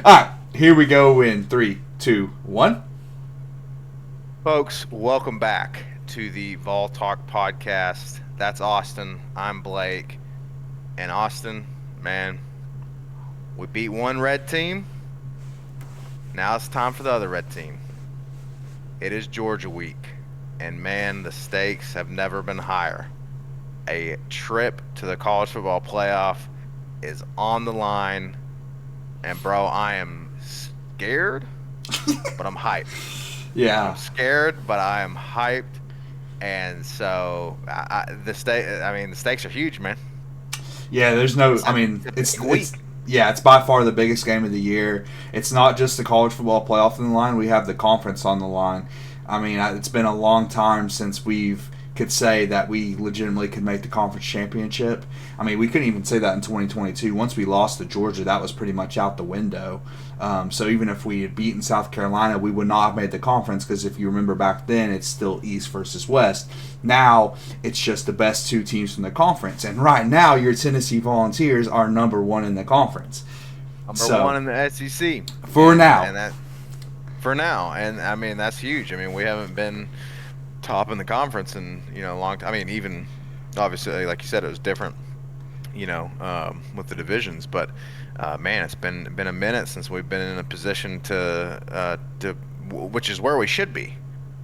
All right, here we go in 3, 2, 1. Folks, welcome back to the Vol Talk podcast. That's Austin. I'm Blake. And Austin, man, we beat one red team. Now it's time for the other red team. It is Georgia week. And man, the stakes have never been higher. A trip to the college football playoff is on the line. And bro, I am scared, but I'm hyped. I'm Yeah, scared, but I am hyped. And so the stakes are huge, man. yeah. There's no. It's I a, mean, it's a it's big it's week. yeah. It's by far the biggest game of the year. It's not just the college football playoff on the line. We have the conference on the line. I mean, it's been a long time since we've could say that we legitimately could make the conference championship. I mean, we couldn't even say that in 2022. Once we lost to Georgia, that was pretty much out the window. So even if we had beaten South Carolina, we would not have made the conference because if you remember back then, it's still East versus West. Now it's just the best two teams from the conference, and right now your Tennessee Volunteers are number one in the conference. Number one So in the SEC, for and now, that for now, and I mean that's huge. I mean we haven't been top in the conference in a long time. I mean even obviously like you said it was different, with the divisions, but man, it's been a minute since we've been in a position to which is where we should be.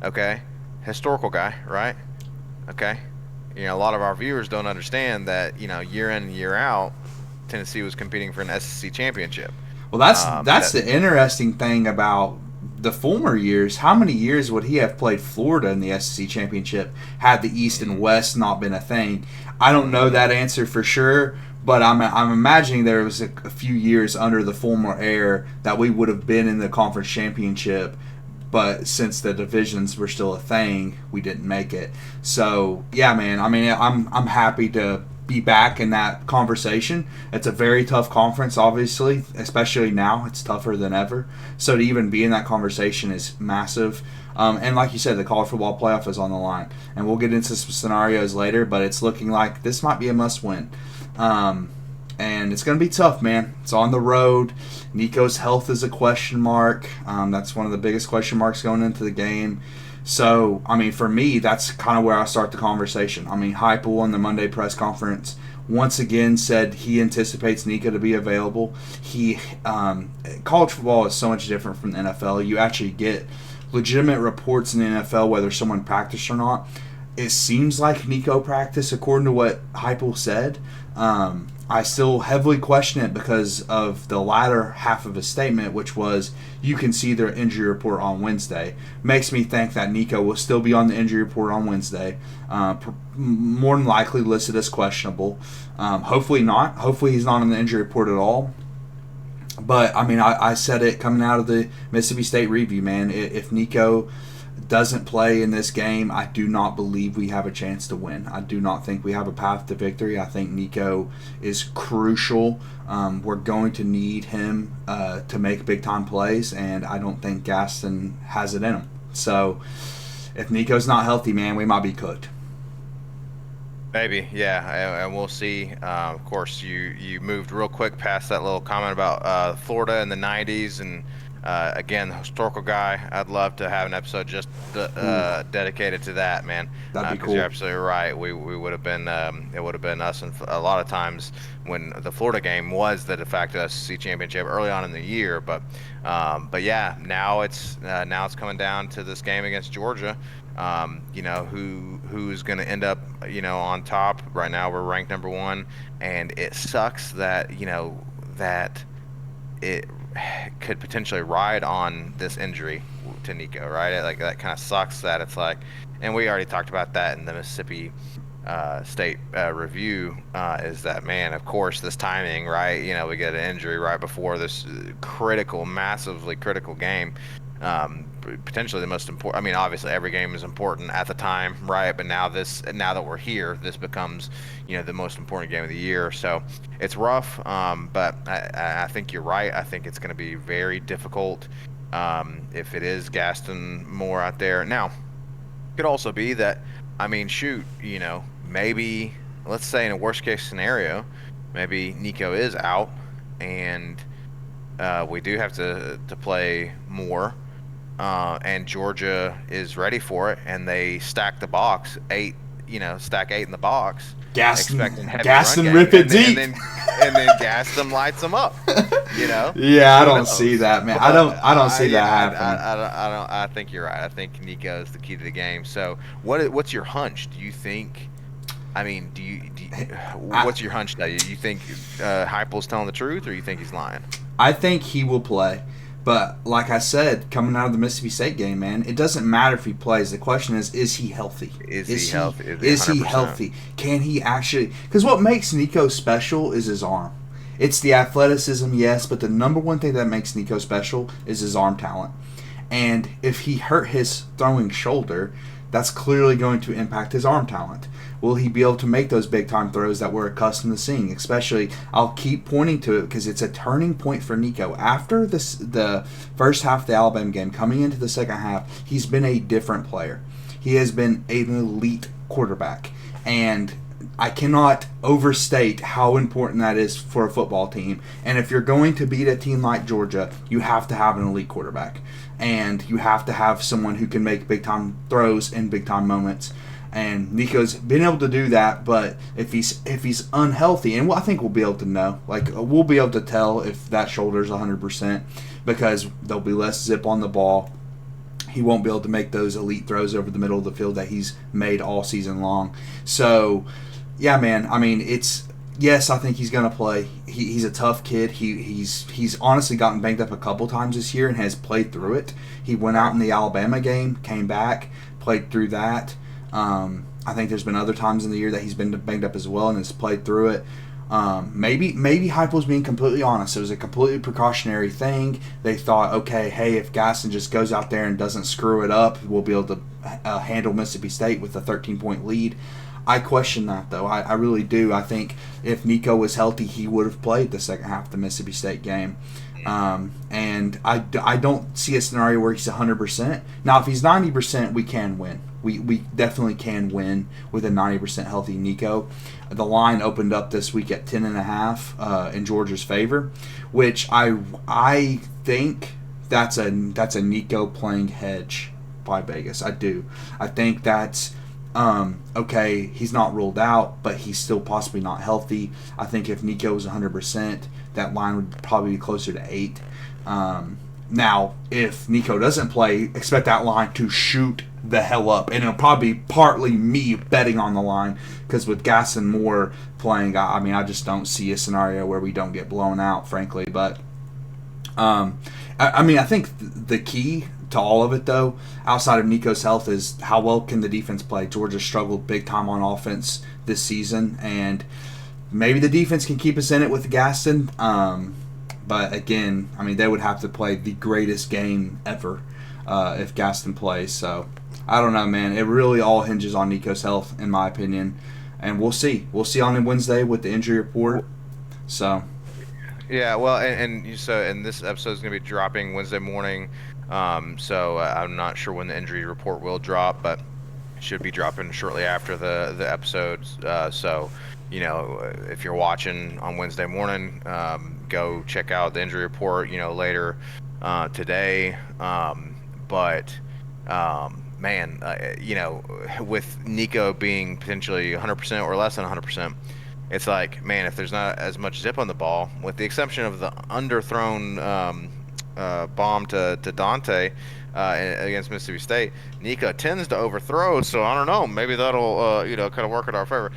Okay, historical guy, right? Okay, a lot of our viewers don't understand that year in and year out, Tennessee was competing for an SEC championship. well, that's That the interesting thing about the former years. How many years would he have played Florida in the SEC championship had the East and mm, West not been a thing? I don't know hmm that answer for sure, but I'm imagining there was a few years under the former air that we would have been in the conference championship. But since the divisions were still a thing, we didn't make it. So yeah, man. I mean, I'm happy to be back in that conversation. It's a very tough conference, obviously, especially now. It's tougher than ever. So to even be in that conversation is massive. And like you said, the college football playoff is on the line, and we'll get into some scenarios later. But it's looking like this might be a must-win. Um, and it's going to be tough, man. It's on the road. Nico's health is a question mark. That's one of the biggest question marks going into the game. So, I mean, for me, that's kind of where I start the conversation. I mean, Heupel on the Monday press conference once again said he anticipates Nico to be available. College football is so much different from the NFL. You actually get legitimate reports in the NFL whether someone practiced or not. It seems like Nico practiced according to what Heupel said. I still heavily question it because of the latter half of his statement, which was you can see their injury report on Wednesday. Makes me think that Nico will still be on the injury report on Wednesday. More than likely listed as questionable. Hopefully not. Hopefully he's not on the injury report at all. But I mean, I said it coming out of the Mississippi State review, man. If Nico doesn't play in this game, I do not believe we have a chance to win. I do not think we have a path to victory. I think Nico is crucial. We're going to need him to make big time plays, and I don't think Gaston has it in him. So if Nico's not healthy, man, we might be cooked. Maybe, yeah, and we'll see. Of course, you moved real quick past that little comment about Florida in the '90s, and again, the historical guy. I'd love to have an episode just Ooh, dedicated to that, man, that'd be because you're cool. absolutely right. We would have been it would have been us, and a lot of times when the Florida game was the de facto SEC championship early on in the year, but yeah, now it's coming down to this game against Georgia. Who's going to end up, on top. Right now, we're ranked number one, and it sucks that that it could potentially ride on this injury to Nico, right? Like that kind of sucks that it's like, and we already talked about that in the Mississippi State review. Is that man? Of course, this timing, right? We get an injury right before this critical, massively critical game. Potentially the most important. I mean, obviously every game is important at the time, right? But now that we're here, this becomes, the most important game of the year. So it's rough, but I think you're right. I think it's going to be very difficult if it is Gaston Moore out there. Now, could also be that, I mean, shoot, maybe let's say in a worst case scenario, maybe Nico is out and We do have to play more, and Georgia is ready for it, and they stack the box eight. Stack eight in the box, expecting heavy run Gaston game, rip it deep. And then Gaston lights them up. Yeah, I Who don't see knows? that, man. But I don't see that happening. I don't. I think you're right. I think Nico is the key to the game. So what's your hunch? Do you think? I mean, I, what's your hunch now? You think Heupel's telling the truth, or you think he's lying? I think he will play. But like I said, coming out of the Mississippi State game, man, it doesn't matter if he plays. The question is he healthy? Is he healthy? Is he healthy? Can he actually? Because what makes Nico special is his arm. It's the athleticism, yes, but the number one thing that makes Nico special is his arm talent. And if he hurt his throwing shoulder, that's clearly going to impact his arm talent. Will he be able to make those big time throws that we're accustomed to seeing? Especially, I'll keep pointing to it because it's a turning point for Nico. After the first half of the Alabama game, coming into the second half, he's been a different player. He has been an elite quarterback. And I cannot overstate how important that is for a football team. And if you're going to beat a team like Georgia, you have to have an elite quarterback. And you have to have someone who can make big time throws in big time moments. And Nico's been able to do that, but if he's unhealthy, and I think we'll be able to know, like we'll be able to tell if that shoulder's 100% because there'll be less zip on the ball. He won't be able to make those elite throws over the middle of the field that he's made all season long. So, yeah, man. I mean, yes, I think he's going to play. He's a tough kid. He's honestly gotten banged up a couple times this year and has played through it. He went out in the Alabama game, came back, played through that. I think there's been other times in the year that he's been banged up as well and has played through it. Maybe Heupel's being completely honest. It was a completely precautionary thing. They thought, okay, hey, if Gaston just goes out there and doesn't screw it up, we'll be able to handle Mississippi State with a 13-point lead. I question that, though. I really do. I think if Nico was healthy, he would have played the second half of the Mississippi State game. And I don't see a scenario where he's 100%. Now, if he's 90%, we can win. We definitely can win with a 90% healthy Nico. The line opened up this week at 10.5 in Georgia's favor, which I think that's a Nico playing hedge by Vegas. I do. I think that's okay. He's not ruled out, but he's still possibly not healthy. I think if Nico was 100%, that line would probably be closer to 8. Now, if Nico doesn't play, expect that line to shoot the hell up. And it'll probably be partly me betting on the line because with Gaston Moore playing, I just don't see a scenario where we don't get blown out, frankly. But, I think the key to all of it, though, outside of Nico's health, is how well can the defense play. Georgia struggled big time on offense this season, and maybe the defense can keep us in it with Gaston. But again, they would have to play the greatest game ever if Gaston plays. So I don't know, man. It really all hinges on Nico's health, in my opinion, and we'll see. We'll see on Wednesday with the injury report. So yeah, well, and this episode is going to be dropping Wednesday morning. So I'm not sure when the injury report will drop, but it should be dropping shortly after the episodes. So, if you're watching on Wednesday morning, go check out the injury report, later today. Man, with Nico being potentially 100% or less than 100%, it's like, man, if there's not as much zip on the ball, with the exception of the underthrown bomb to Dante against Mississippi State, Nico tends to overthrow. So I don't know, maybe that'll kind of work in our favor.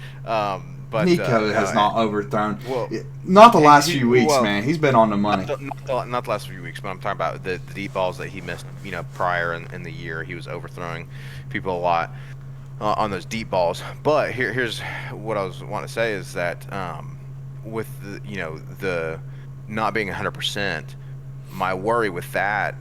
But Nico has not overthrown. Well, not the last few weeks, man. He's been on the money. Not the last few weeks, but I'm talking about the deep balls that he missed. Prior in the year, he was overthrowing people a lot on those deep balls. But here's what I was wanting to say is that with the not being 100%, my worry with that,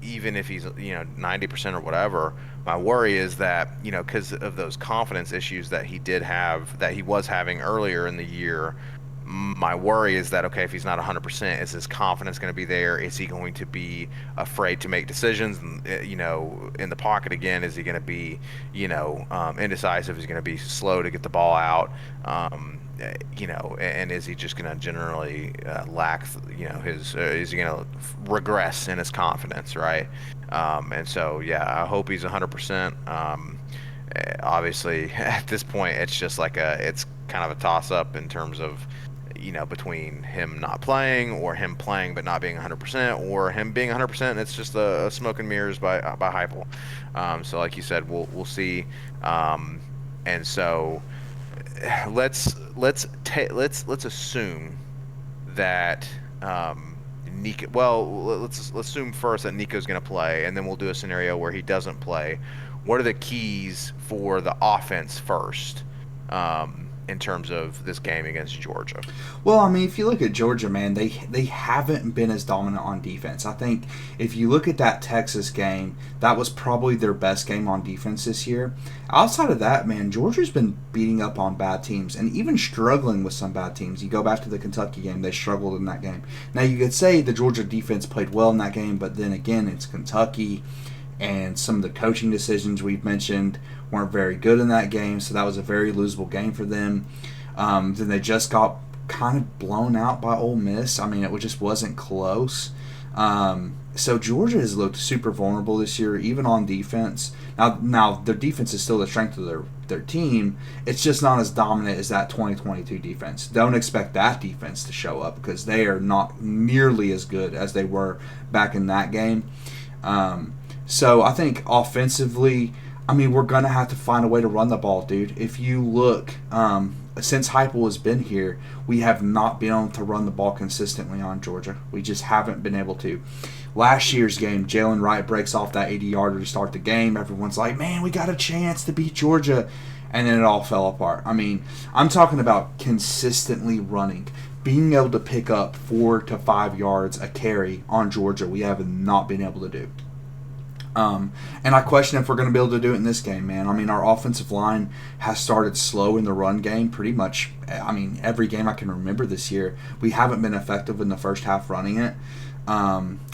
even if he's 90% or whatever, my worry is that because of those confidence issues that he did have, that he was having earlier in the year, My worry is that, okay, if he's not 100%, is his confidence going to be there? Is he going to be afraid to make decisions, in the pocket again? Is he going to be, indecisive? Is he going to be slow to get the ball out? And is he just going to generally lack, is he going to regress in his confidence, right? And so, yeah, I hope he's 100%. Obviously, at this point, it's just it's kind of a toss up in terms of, between him not playing or him playing but not being 100% or him being 100%. It's just a smoke and mirrors by Heupel. So, like you said, we'll see. And so let's assume that Nico. Well, let's assume first that Nico's going to play, and then we'll do a scenario where he doesn't play. What are the keys for the offense first, in terms of this game against Georgia? Well, I mean, if you look at Georgia, man, they haven't been as dominant on defense. I think if you look at that Texas game, that was probably their best game on defense this year. Outside of that, man, Georgia's been beating up on bad teams and even struggling with some bad teams. You go back to the Kentucky game, they struggled in that game. Now, you could say the Georgia defense played well in that game, but then again, it's Kentucky, and some of the coaching decisions we've mentioned weren't very good in that game, so that was a very losable game for them. Then they just got kind of blown out by Ole Miss. I mean, it just wasn't close. So Georgia has looked super vulnerable this year, even on defense. Now their defense is still the strength of their team. It's just not as dominant as that 2022 defense. Don't expect that defense to show up because they are not nearly as good as they were back in that game. So I think offensively, I mean, we're going to have to find a way to run the ball, dude. If you look, since Heupel has been here, we have not been able to run the ball consistently on Georgia. We just haven't been able to. Last year's game, Jalen Wright breaks off that 80-yarder to start the game. Everyone's like, man, we got a chance to beat Georgia. And then it all fell apart. I mean, I'm talking about consistently running. Being able to pick up 4 to 5 yards a carry on Georgia, we have not been able to do. And I question if we're going to be able to do it in this game, man. I mean, our offensive line has started slow in the run game pretty much. I mean, every game I can remember this year, we haven't been effective in the first half running it.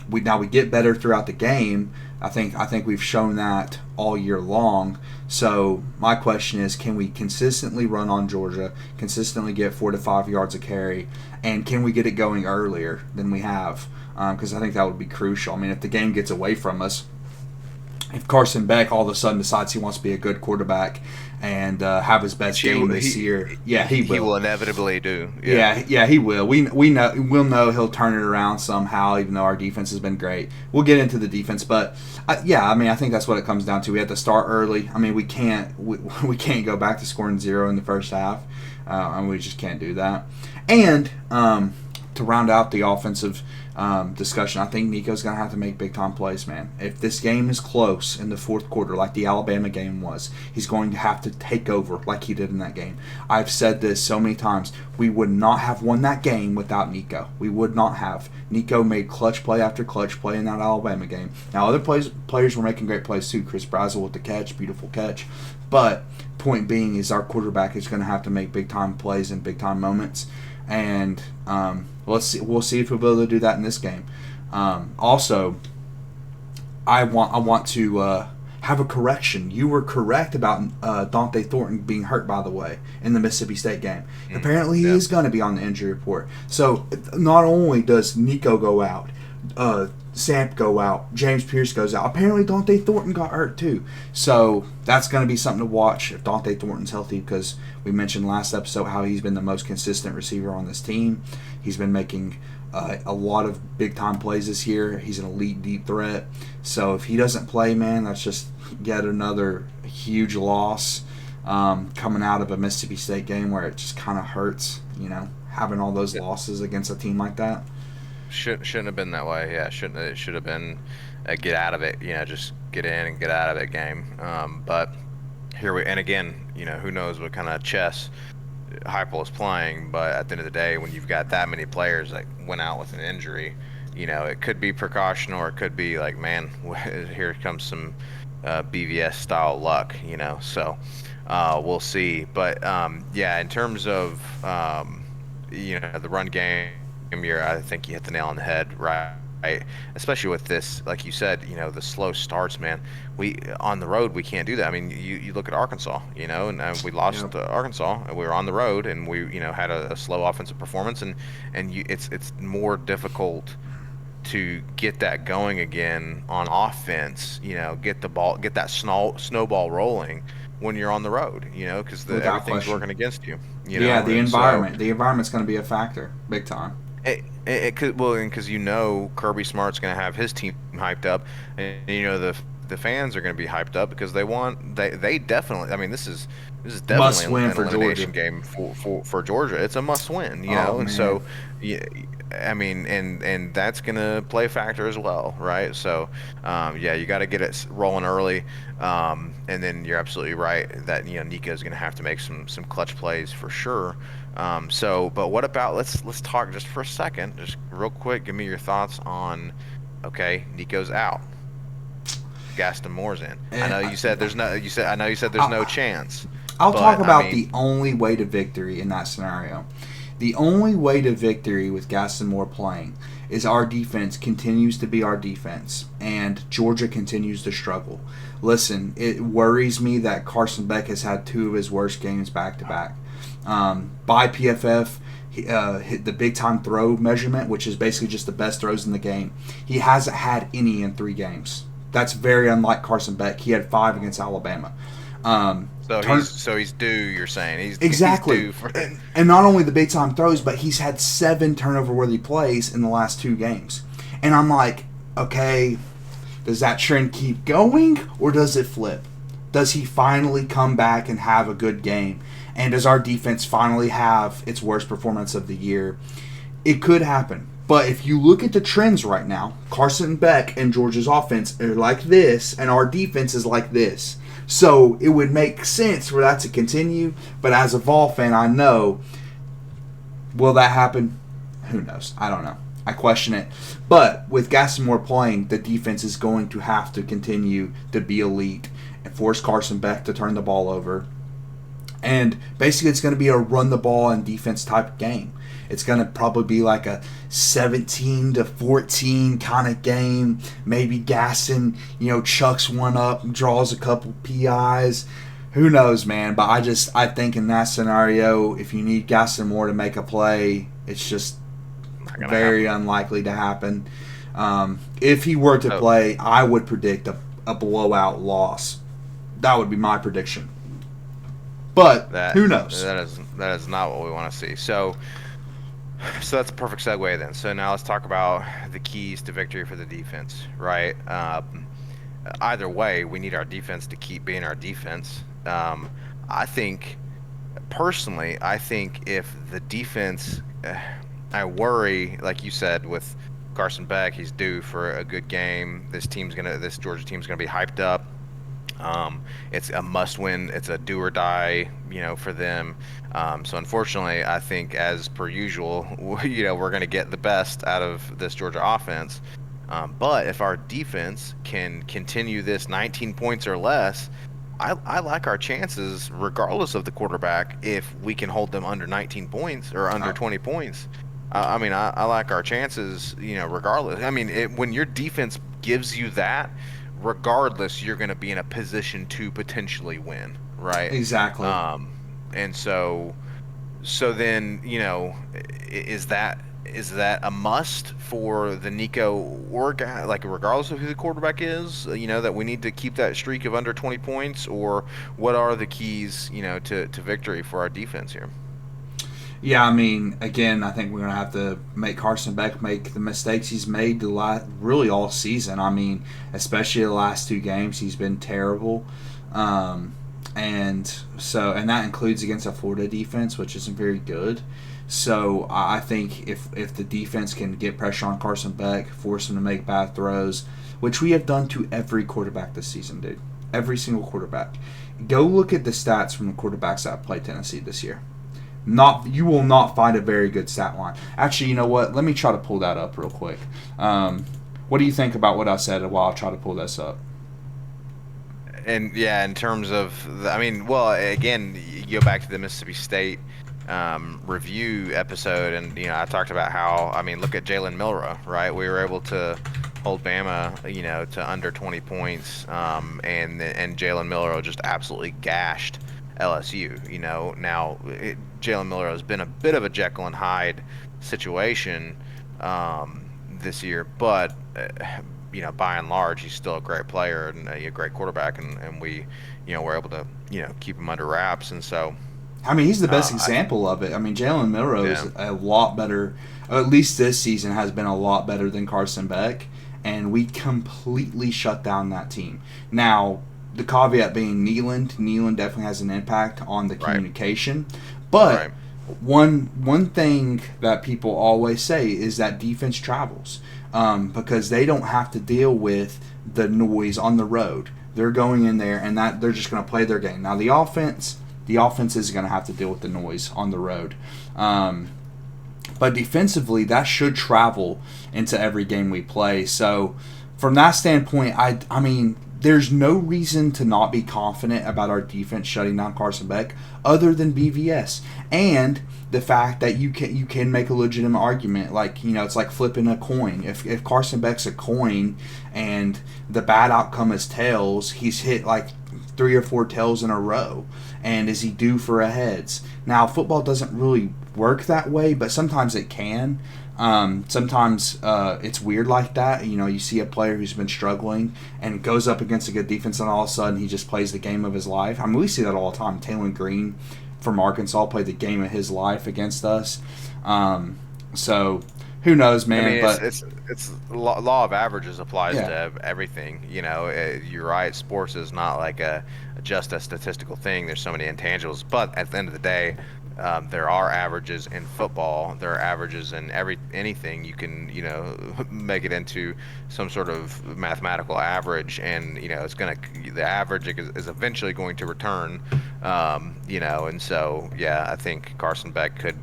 We get better throughout the game. I think we've shown that all year long. So my question is, can we consistently run on Georgia, consistently get 4 to 5 yards a carry, and can we get it going earlier than we have? Because I think that would be crucial. I mean, if the game gets away from us, if Carson Beck all of a sudden decides he wants to be a good quarterback and have his best game this year, yeah, he will. He will inevitably do. Yeah, he will. We'll know he'll turn it around somehow, even though our defense has been great. We'll get into the defense, but I mean, I think that's what it comes down to. We have to start early. I mean, we can't go back to scoring 0 in the first half, and we just can't do that. And to round out the offensive discussion, I think Nico's going to have to make big-time plays, man. If this game is close in the fourth quarter, like the Alabama game was, he's going to have to take over like he did in that game. I've said this so many times. We would not have won that game without Nico. We would not have. Nico made clutch play after clutch play in that Alabama game. Now, other players were making great plays too. Chris Brazel with the catch, beautiful catch. But point being is our quarterback is going to have to make big-time plays in big-time moments. And we'll see if we'll be able to do that in this game. Also, I want to have a correction. You were correct about Dante Thornton being hurt, by the way, in the Mississippi State game. Apparently, he is going to be on the injury report. So not only does Nico go out, Samp go out, James Pierce goes out. Apparently, Dante Thornton got hurt too. So that's going to be something to watch if Dante Thornton's healthy, because we mentioned last episode how he's been the most consistent receiver on this team. He's been making a lot of big-time plays this year. He's an elite deep threat. So if he doesn't play, man, that's just yet another huge loss coming out of a Mississippi State game where it just kind of hurts, having all those losses against a team like that. Shouldn't have been that way. Yeah, it should have been a get out of it. Just get in and get out of it game. But and again, who knows what kind of chess Heupel is playing. But at the end of the day, when you've got that many players that went out with an injury, it could be precaution, or it could be like, man, here comes some BVS style luck. So we'll see. But in terms of the run game, I think you hit the nail on the head, right? Especially with this, like you said, the slow starts, man. We on the road we can't do that. I mean, you look at Arkansas, and we lost Yep. to Arkansas, and we were on the road, and we had a slow offensive performance, and it's more difficult to get that going again on offense. Get that snowball rolling when you're on the road. Because Without everything's question. working against you. Yeah, the And so environment. The environment's going to be a factor, big time. it could, well, and because Kirby Smart's going to have his team hyped up, and the fans are going to be hyped up because they definitely. I mean, this is definitely Must an win for Georgia. elimination game for Georgia. It's a must win, Oh and man. so yeah, I mean, and that's going to play a factor as well, right? So yeah, you got to get it rolling early, and then you're absolutely right that Nico's going to have to make some clutch plays for sure. But what about let's talk just for a second, just real quick. Give me your thoughts on, okay, Nico's out, Gaston Moore's in. I And know you said there's no. You said I know you said there's no I, chance, I'll talk but I about mean, the only way to victory in that scenario. The only way to victory with Gaston Moore playing is our defense continues to be our defense and Georgia continues to struggle. Listen, it worries me that Carson Beck has had two of his worst games back to back. By PFF, hit the big time throw measurement, which is basically just the best throws in the game. He hasn't had any in 3 games. That's very unlike Carson Beck. He had 5 against Alabama. so Turn he's due. You're saying he's Exactly. due for. And not only the big time throws, but he's had 7 turnover worthy plays in the last 2 games. And I'm like, okay, does that trend keep going or does it flip? Does he finally come back and have a good game? And does our defense finally have its worst performance of the year? It could happen. But if you look at the trends right now, Carson Beck and Georgia's offense are like this, and our defense is like this. So it would make sense for that to continue. But as a Vol fan, I know, will that happen? Who knows? I don't know. I question it. But with Gaston Moore playing, the defense is going to have to continue to be elite and force Carson Beck to turn the ball over. And basically, it's going to be a run the ball and defense type game. It's going to probably be like a 17-14 kind of game. Maybe Gaston, chucks one up and draws a couple PIs. Who knows, man? But I think in that scenario, if you need Gaston Moore to make a play, it's just Not gonna very happen. unlikely to happen. If he were to So play, I would predict a blowout loss. That would be my prediction. But that who knows? that is not what we want to see. So that's a perfect segue then. So now let's talk about the keys to victory for the defense, right? Either way, we need our defense to keep being our defense. I think, personally, if the defense, I worry, like you said, with Carson Beck, he's due for a good game. This Georgia team's gonna be hyped up. It's a must-win. It's a do or die, for them. So unfortunately, I think as per usual, we're going to get the best out of this Georgia offense. But if our defense can continue this 19 points or less, I like our chances, regardless of the quarterback, if we can hold them under 19 points or under Uh, 20 points. I mean, I like our chances, regardless. I mean, when your defense gives you that, regardless, you're going to be in a position to potentially win, right? exactly. Um, and so then, is that a must for the Nico or guy, like regardless of who the quarterback is, that we need to keep that streak of under 20 points, or what are the keys, to victory for our defense here? Yeah, I mean, again, I think we're going to have to make Carson Beck make the mistakes he's made really all season. I mean, especially the last 2 games, he's been terrible. Um, and that includes against a Florida defense, which isn't very good. So I think if the defense can get pressure on Carson Beck, force him to make bad throws, which we have done to every quarterback this season, dude. Every single quarterback. Go look at the stats from the quarterbacks that played Tennessee this year. You will not find a very good stat line. Actually, you know what? Let me try to pull that up real quick. What do you think about what I said while I try to pull this up? And yeah, in terms of, I mean, well, again, you go back to the Mississippi State review episode, and I talked about how, I mean, look at Jalen Milroe, right? We were able to hold Bama, to under 20 points, and Jalen Milroe just absolutely gashed LSU. Now Jalen Milroe has been a bit of a Jekyll and Hyde situation this year, but by and large, he's still a great player and a great quarterback, and we, were able to, keep him under wraps, and so. I mean, he's the best I, example of it. I mean, Jalen Milroe is yeah, a lot better, or at least this season has been a lot better than Carson Beck, and we completely shut down that team. Now, the caveat being Nealon definitely has an impact on the right, communication, but right, one thing that people always say is that defense travels, because they don't have to deal with the noise on the road. They're going in there and that they're just going to play their game. Now the offense is going to have to deal with the noise on the road. But defensively, that should travel into every game we play. So, from that standpoint, I mean, there's no reason to not be confident about our defense shutting down Carson Beck, other than BVS, and the fact that you can make a legitimate argument. Like, it's like flipping a coin. If Carson Beck's a coin, and the bad outcome is tails, he's hit like 3 or 4 tails in a row. And is he due for a heads? Now, football doesn't really work that way, but sometimes it can. Sometimes it's weird like that. You see a player who's been struggling and goes up against a good defense, and all of a sudden he just plays the game of his life. I mean, we see that all the time. Taylor Green from Arkansas played the game of his life against us. So who knows, man? I mean, But it's law of averages applies yeah, to everything. You're right. Sports is not like just a statistical thing. There's so many intangibles, but at the end of the day, there are averages in football. There are averages in anything. You can make it into some sort of mathematical average, and the average is eventually going to return. And so I think Carson Beck could,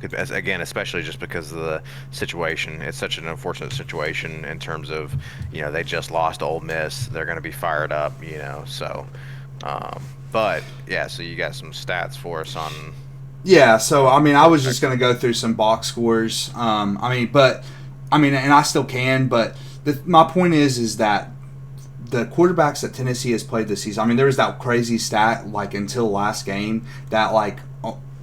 again, especially just because of the situation. It's such an unfortunate situation in terms of, they just lost to Ole Miss. They're going to be fired up, so. But yeah, so you got some stats for us on. yeah. So I mean, I was just gonna go through some box scores. And I still can, but my point is that the quarterbacks that Tennessee has played this season. I mean, there was that crazy stat like until last game that like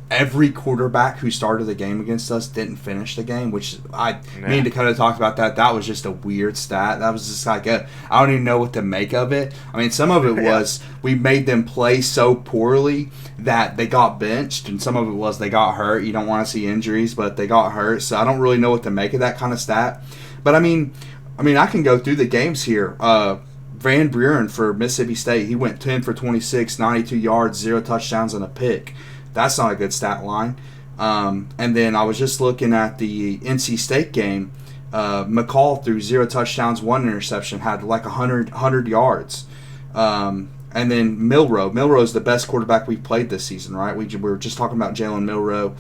every quarterback who started the game against us didn't finish the game, which me and Dakota talked about that. That was just a weird stat. That was just like I don't even know what to make of it. I mean, some of it was we made them play so poorly that they got benched, and some of it was they got hurt. You don't want to see injuries, but they got hurt. So I don't really know what to make of that kind of stat. But I mean, I can go through the games here. Van Buren for Mississippi State, he went 10 for 26, 92 yards, 0 touchdowns, and a pick. That's not a good stat line. And then I was just looking at the NC State game. McCall threw 0 touchdowns, 1 interception, had like 100 yards. And then Milroe's the best quarterback we've played this season, right? We were just talking about Jalen Milroe.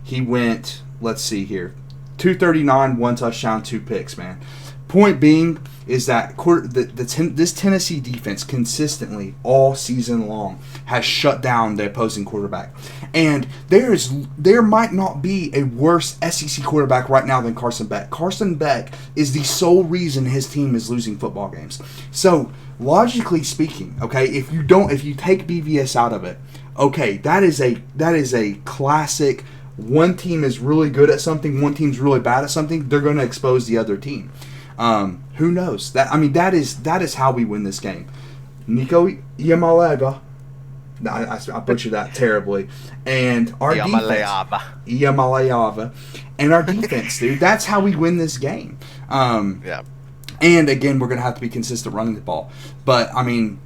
He went, let's see here, 239, 1 touchdown, 2 picks, man. Point being is that this Tennessee defense consistently all season long has shut down the opposing quarterback. And there might not be a worse SEC quarterback right now than Carson Beck. Carson Beck is the sole reason his team is losing football games. So, logically speaking, okay, if you take BVS out of it, okay, that is a classic. One team is really good at something, one team's really bad at something, they're going to expose the other team. Who knows? That is how we win this game. Nico Yamaleva. I butchered that terribly. And our defense. Yamaleva. And our defense, dude. That's how we win this game. Yeah. And again, we're going to have to be consistent running the ball. But, I mean,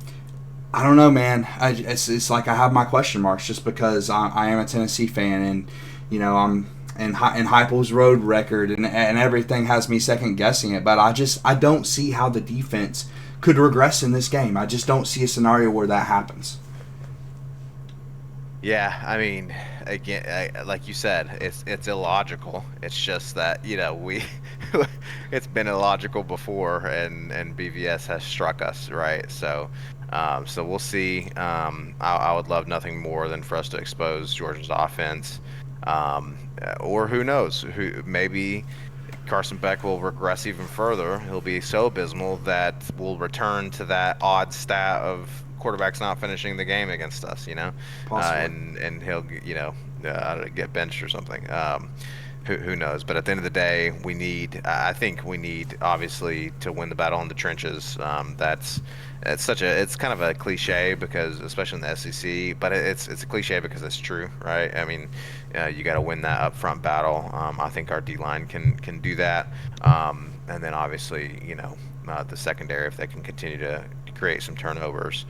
I don't know, man. It's like I have my question marks just because I am a Tennessee fan, and, I'm. And Heupel's road record and everything has me second guessing it. But I don't see how the defense could regress in this game. I just don't see a scenario where that happens. Yeah, I mean, again, like you said, it's illogical. It's just that we it's been illogical before, and BVS has struck us, right? So So we'll see. I would love nothing more than for us to expose Georgia's offense, or who knows? Who maybe Carson Beck will regress even further. He'll be so abysmal that we'll return to that odd stat of quarterbacks not finishing the game against us. Possibly. And he'll I don't know, get benched or something. Who knows? But at the end of the day, I think we need obviously to win the battle in the trenches. It's kind of a cliche because especially in the SEC, but it's a cliche because it's true, right? I mean, you got to win that upfront battle. I think our D line can do that, and then obviously the secondary, if they can continue to create some turnovers,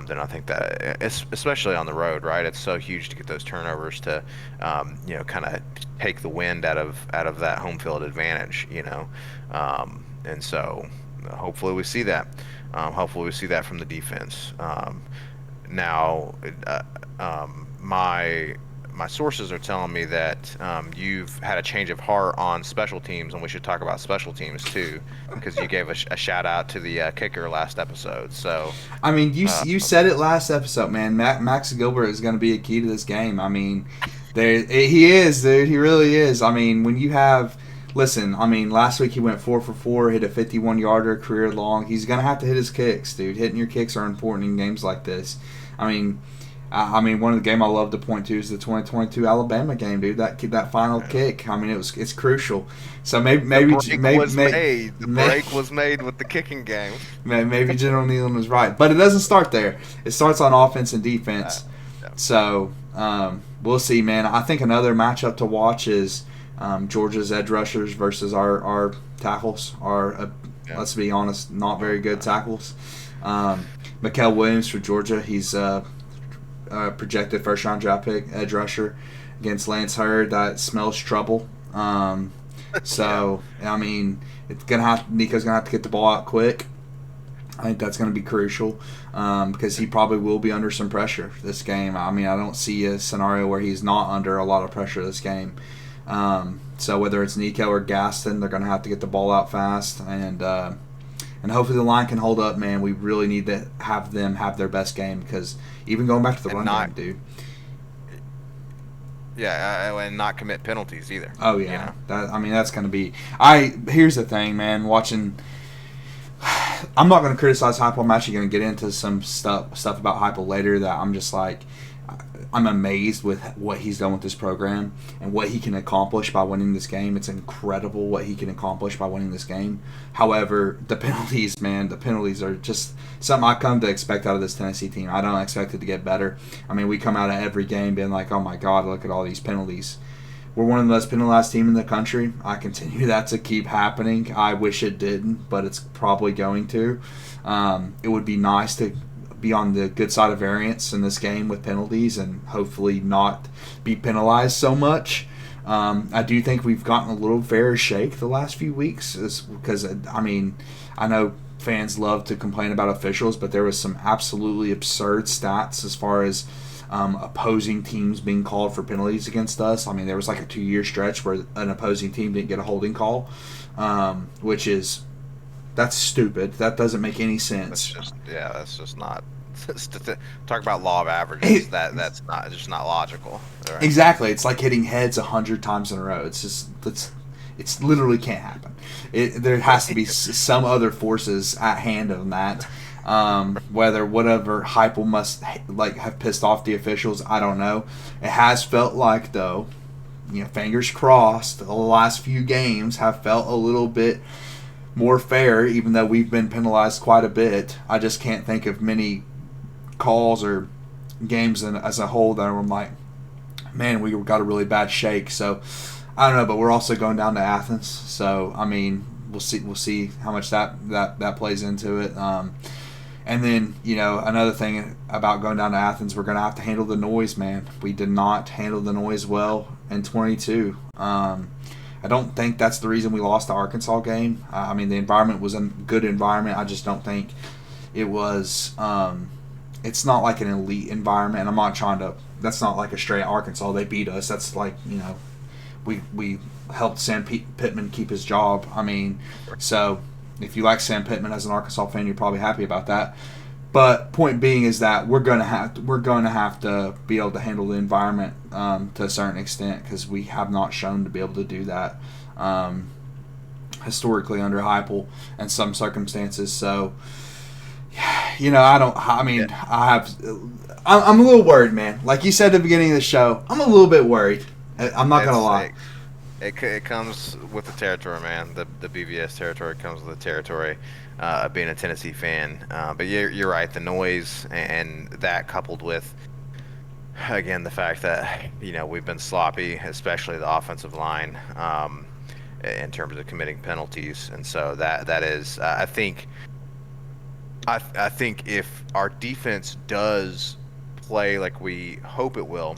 then I think that especially on the road, right? It's so huge to get those turnovers to kind of take the wind out of that home field advantage. And so hopefully we see that. Hopefully we see that from the defense. Now, my sources are telling me that you've had a change of heart on special teams, and we should talk about special teams too, because you gave a shout out to the kicker last episode. So, I mean, you said it last episode, man. Max Gilbert is going to be a key to this game. I mean, he is, dude. He really is. I mean, when you have, listen, I mean, last week he went 4 for 4, hit a 51-yarder, career long. He's going to have to hit his kicks, dude. Hitting your kicks are important in games like this. I mean, one of the game I love to point to is the 2022 Alabama game, dude. That final kick. I mean, it's crucial. So maybe the break was made with the kicking game. Maybe General Nealon was right, but it doesn't start there. It starts on offense and defense. Yeah. So we'll see, man. I think another matchup to watch is Georgia's edge rushers versus our tackles. Let's be honest, not very good tackles. Mikael Williams for Georgia. He's projected first-round draft pick, edge rusher against Lance Hurd. That smells trouble. So, I mean, Nico's gonna have to get the ball out quick. I think that's going to be crucial because he probably will be under some pressure this game. I mean, I don't see a scenario where he's not under a lot of pressure this game. So whether it's Nico or Gaston, they're going to have to get the ball out fast, and hopefully the line can hold up, man. We really need to have them have their best game because even going back to the run game, dude. Yeah, and not commit penalties either. Oh yeah, that's going to be. Here's the thing, man. I'm not going to criticize Heupel. I'm actually going to get into some stuff about Heupel later that I'm just like, I'm amazed with what he's done with this program and what he can accomplish by winning this game. It's incredible what he can accomplish by winning this game. However, the penalties, man, are just something I come to expect out of this Tennessee team. I don't expect it to get better. I mean, we come out of every game being like, oh my God, look at all these penalties. We're one of the most penalized team in the country. I continue that to keep happening. I wish it didn't, but it's probably going to. It would be nice to be on the good side of variance in this game with penalties and hopefully not be penalized so much. I do think we've gotten a little fair shake the last few weeks because, I mean, I know fans love to complain about officials, but there was some absolutely absurd stats as far as opposing teams being called for penalties against us. I mean, there was like a 2-year stretch where an opposing team didn't get a holding call, that's stupid. That doesn't make any sense. That's just not. Talk about law of averages. That's just not logical. Right? Exactly. It's like hitting heads 100 times in a row. It's literally can't happen. There has to be some other forces at hand on that. Whatever Heupel must have pissed off the officials, I don't know. It has felt like though, fingers crossed, the last few games have felt a little bit more fair, even though we've been penalized quite a bit. I just can't think of many calls or games as a whole that I'm like, man, we got a really bad shake. So I don't know, but we're also going down to Athens. So I mean, we'll see how much that plays into it. And then, another thing about going down to Athens, we're going to have to handle the noise, man. We did not handle the noise well in 22. I don't think that's the reason we lost the Arkansas game. I mean, the environment was a good environment. I just don't think it was it's not like an elite environment. And I'm not trying to – that's not like a straight Arkansas. They beat us. That's like, we helped Sam Pittman keep his job. I mean, so – if you like Sam Pittman as an Arkansas fan, you're probably happy about that. But point being is that we're gonna have to be able to handle the environment to a certain extent because we have not shown to be able to do that historically under Heupel in some circumstances. So I don't. I Yeah, mean, I'm a little worried, man. Like you said at the beginning of the show, I'm a little bit worried. I'm not gonna it's lie. it comes with the territory, man. The BVS territory comes with the territory of being a Tennessee fan. But you're right. The noise and that coupled with again the fact that we've been sloppy, especially the offensive line, in terms of committing penalties, and so that is I think if our defense does play like we hope it will,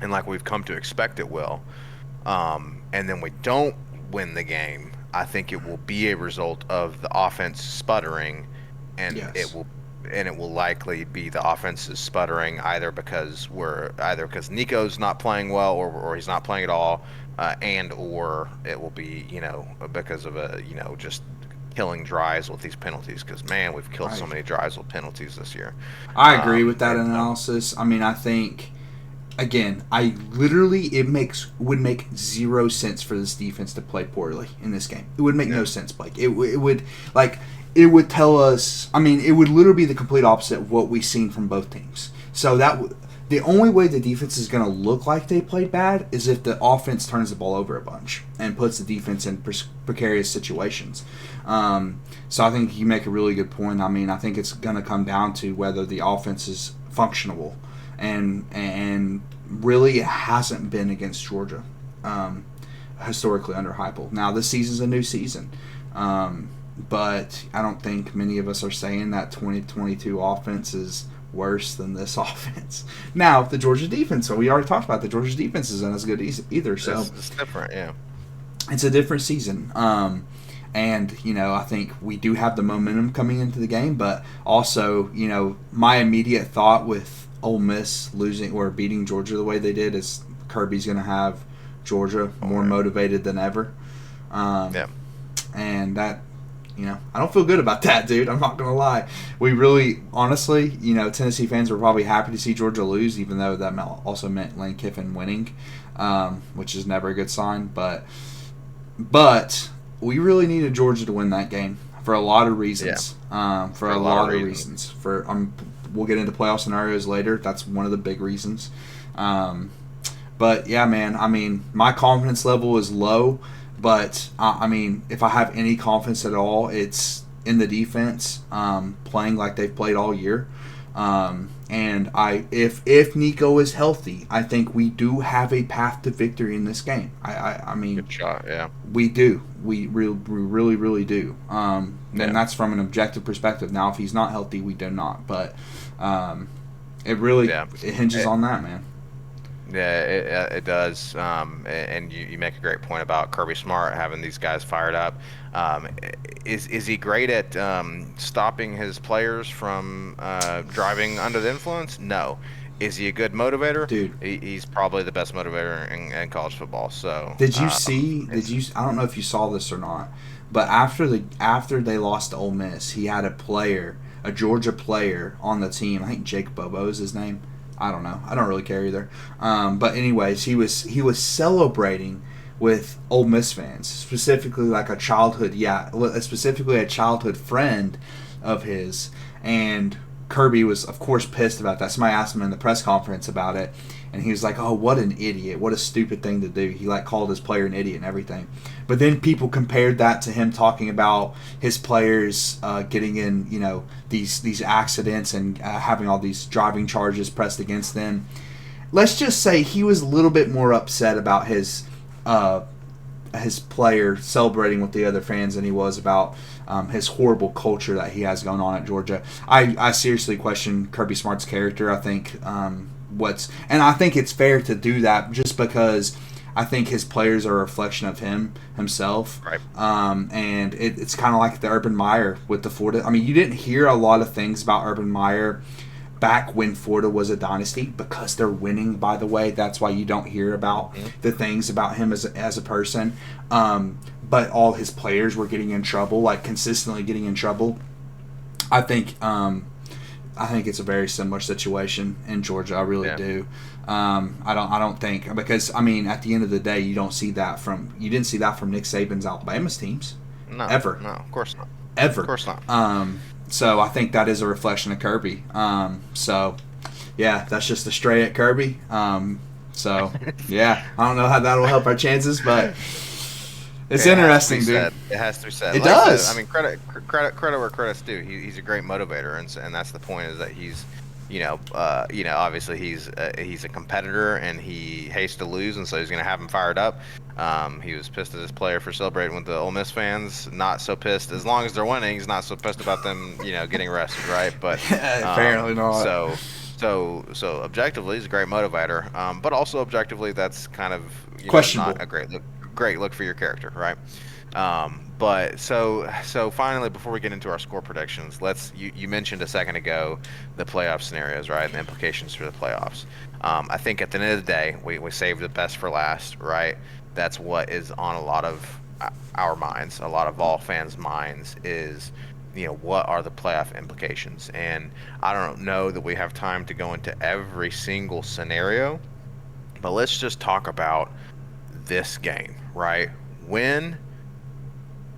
and like we've come to expect it will, and then we don't win the game, I think it will be a result of the offense sputtering, and Yes, it will likely be the offense is sputtering either because Nico's not playing well or he's not playing at all, and or it will be because of just killing drives with these penalties because man we've killed so I many drives with penalties this year, I agree with that and so analysis. I mean, I think again, I literally would make zero sense for this defense to play poorly in this game. It would make no yeah sense, Blake. It would like it would tell us. I mean, it would literally be the complete opposite of what we've seen from both teams. So the only way the defense is going to look like they played bad is if the offense turns the ball over a bunch and puts the defense in precarious situations. So I think you make a really good point. I mean, I think it's going to come down to whether the offense is functional and really it hasn't been against Georgia historically under Heupel. Now this season's a new season, but I don't think many of us are saying that 2022 offense is worse than this offense. Now the Georgia defense, so we already talked about the Georgia defense isn't as good either. So it's different, yeah. it's a different season. And I think we do have the momentum coming into the game, but also my immediate thought with Ole Miss losing or beating Georgia the way they did is Kirby's going to have Georgia more motivated than ever. Yeah. And that, I don't feel good about that, dude. I'm not going to lie. We really, honestly, Tennessee fans were probably happy to see Georgia lose, even though that also meant Lane Kiffin winning, which is never a good sign. But we really needed Georgia to win that game for a lot of reasons. For a lot of reasons. We'll get into playoff scenarios later. That's one of the big reasons. But yeah, man. I mean, my confidence level is low. But I mean, if I have any confidence at all, it's in the defense playing like they've played all year. And if Nico is healthy, I think we do have a path to victory in this game. I mean, Good shot, yeah. we do. We really, really do. And Yeah. that's from an objective perspective. Now, if he's not healthy, we do not. But it really it hinges on that, man. Yeah, it does. And you make a great point about Kirby Smart having these guys fired up. Is he great at stopping his players from driving under the influence? No. Is he a good motivator? Dude, He's probably the best motivator in college football. So did you see? I don't know if you saw this or not, but after they lost to Ole Miss, he had a Georgia player on the team. I think Jake Bobo is his name. I don't know. I don't really care either. But anyways, he was celebrating with Ole Miss fans, specifically like specifically a childhood friend of his, and Kirby was of course pissed about that. Somebody asked him in the press conference about it, and he was like, "Oh, what an idiot! What a stupid thing to do." He called his player an idiot and everything. But then people compared that to him talking about his players getting in, these accidents and having all these driving charges pressed against them. Let's just say he was a little bit more upset about his player celebrating with the other fans than he was about his horrible culture that he has going on at Georgia. I seriously question Kirby Smart's character. I think and I think it's fair to do that just because I think his players are a reflection of himself. Right. And it's kind of like the Urban Meyer with the Florida. I mean, you didn't hear a lot of things about Urban Meyer back when Florida was a dynasty because they're winning, by the way. That's why you don't hear about the things about him as a person. But all his players were getting in trouble, like consistently getting in trouble. I think I think it's a very similar situation in Georgia. I really Yeah. do. I don't think because I mean at the end of the day you didn't see that from Nick Saban's Alabama's teams No, ever no, of course not. Of ever. course not. So I think that is a reflection of Kirby. So yeah, that's just a stray at Kirby. So yeah, I don't know how that'll help our chances, but it's interesting, dude. It has to be said. It Like I said, I does. mean, credit where credit's due. He's a great motivator, and that's the point. Is that he's, obviously he's a competitor and he hates to lose, and so he's going to have him fired up. He was pissed at his player for celebrating with the Ole Miss fans. Not so pissed as long as they're winning. He's not so pissed about them, getting arrested, right? But Apparently not. So objectively, he's a great motivator. But also objectively, that's kind of Questionable. not a great look for your character, right? But so finally, before we get into our score predictions, you mentioned a second ago the playoff scenarios, right, and the implications for the playoffs. I think at the end of the day, we saved the best for last, right? That's what is on a lot of our minds, a lot of Vol fans' minds is, what are the playoff implications? And I don't know that we have time to go into every single scenario, but let's just talk about this game, right? Win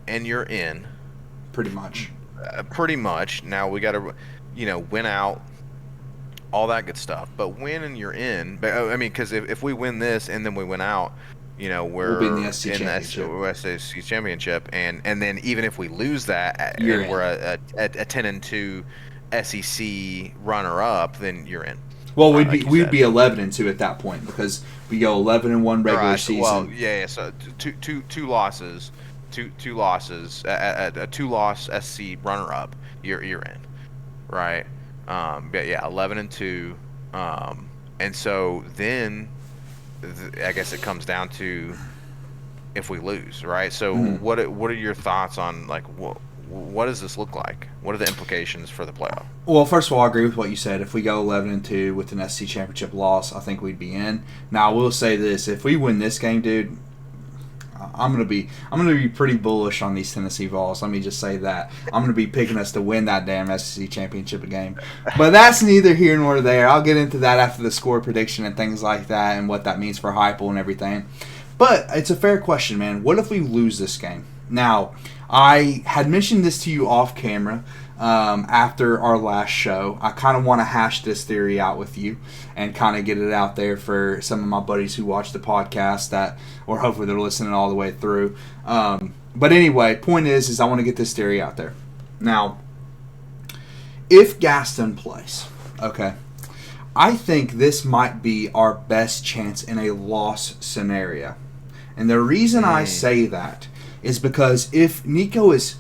and you're in. Pretty much. Pretty much. Now we got to, win out, all that good stuff. But win and you're in. But I mean, because if we win this and then we win out, we'll be in the SEC championship, and then even if we lose that, You're and we're a 10-2 SEC runner up, then you're in. Well, we'd be 11-2 at that point because we go 11-1 regular season. Well, yeah. So two losses, a 2-loss SC runner up, you're in, right? But yeah, 11-2, and so then I guess it comes down to if we lose, right? So what are your thoughts on like what does this look like? What are the implications for the playoff? Well, first of all, I agree with what you said. If we go 11-2 with an SC championship loss, I think we'd be in. Now, I will say this: if we win this game, dude, I'm gonna be pretty bullish on these Tennessee Vols. Let me just say that I'm gonna be picking us to win that damn SEC championship game. But that's neither here nor there. I'll get into that after the score prediction and things like that, and what that means for Heupel and everything. But it's a fair question, man. What if we lose this game? Now, I had mentioned this to you off camera after our last show. I kind of want to hash this theory out with you and kind of get it out there for some of my buddies who watch the podcast or hopefully they're listening all the way through. But anyway, point is I want to get this theory out there. Now, if Gaston plays, okay, I think this might be our best chance in a loss scenario. And the reason I say that is because if Nico is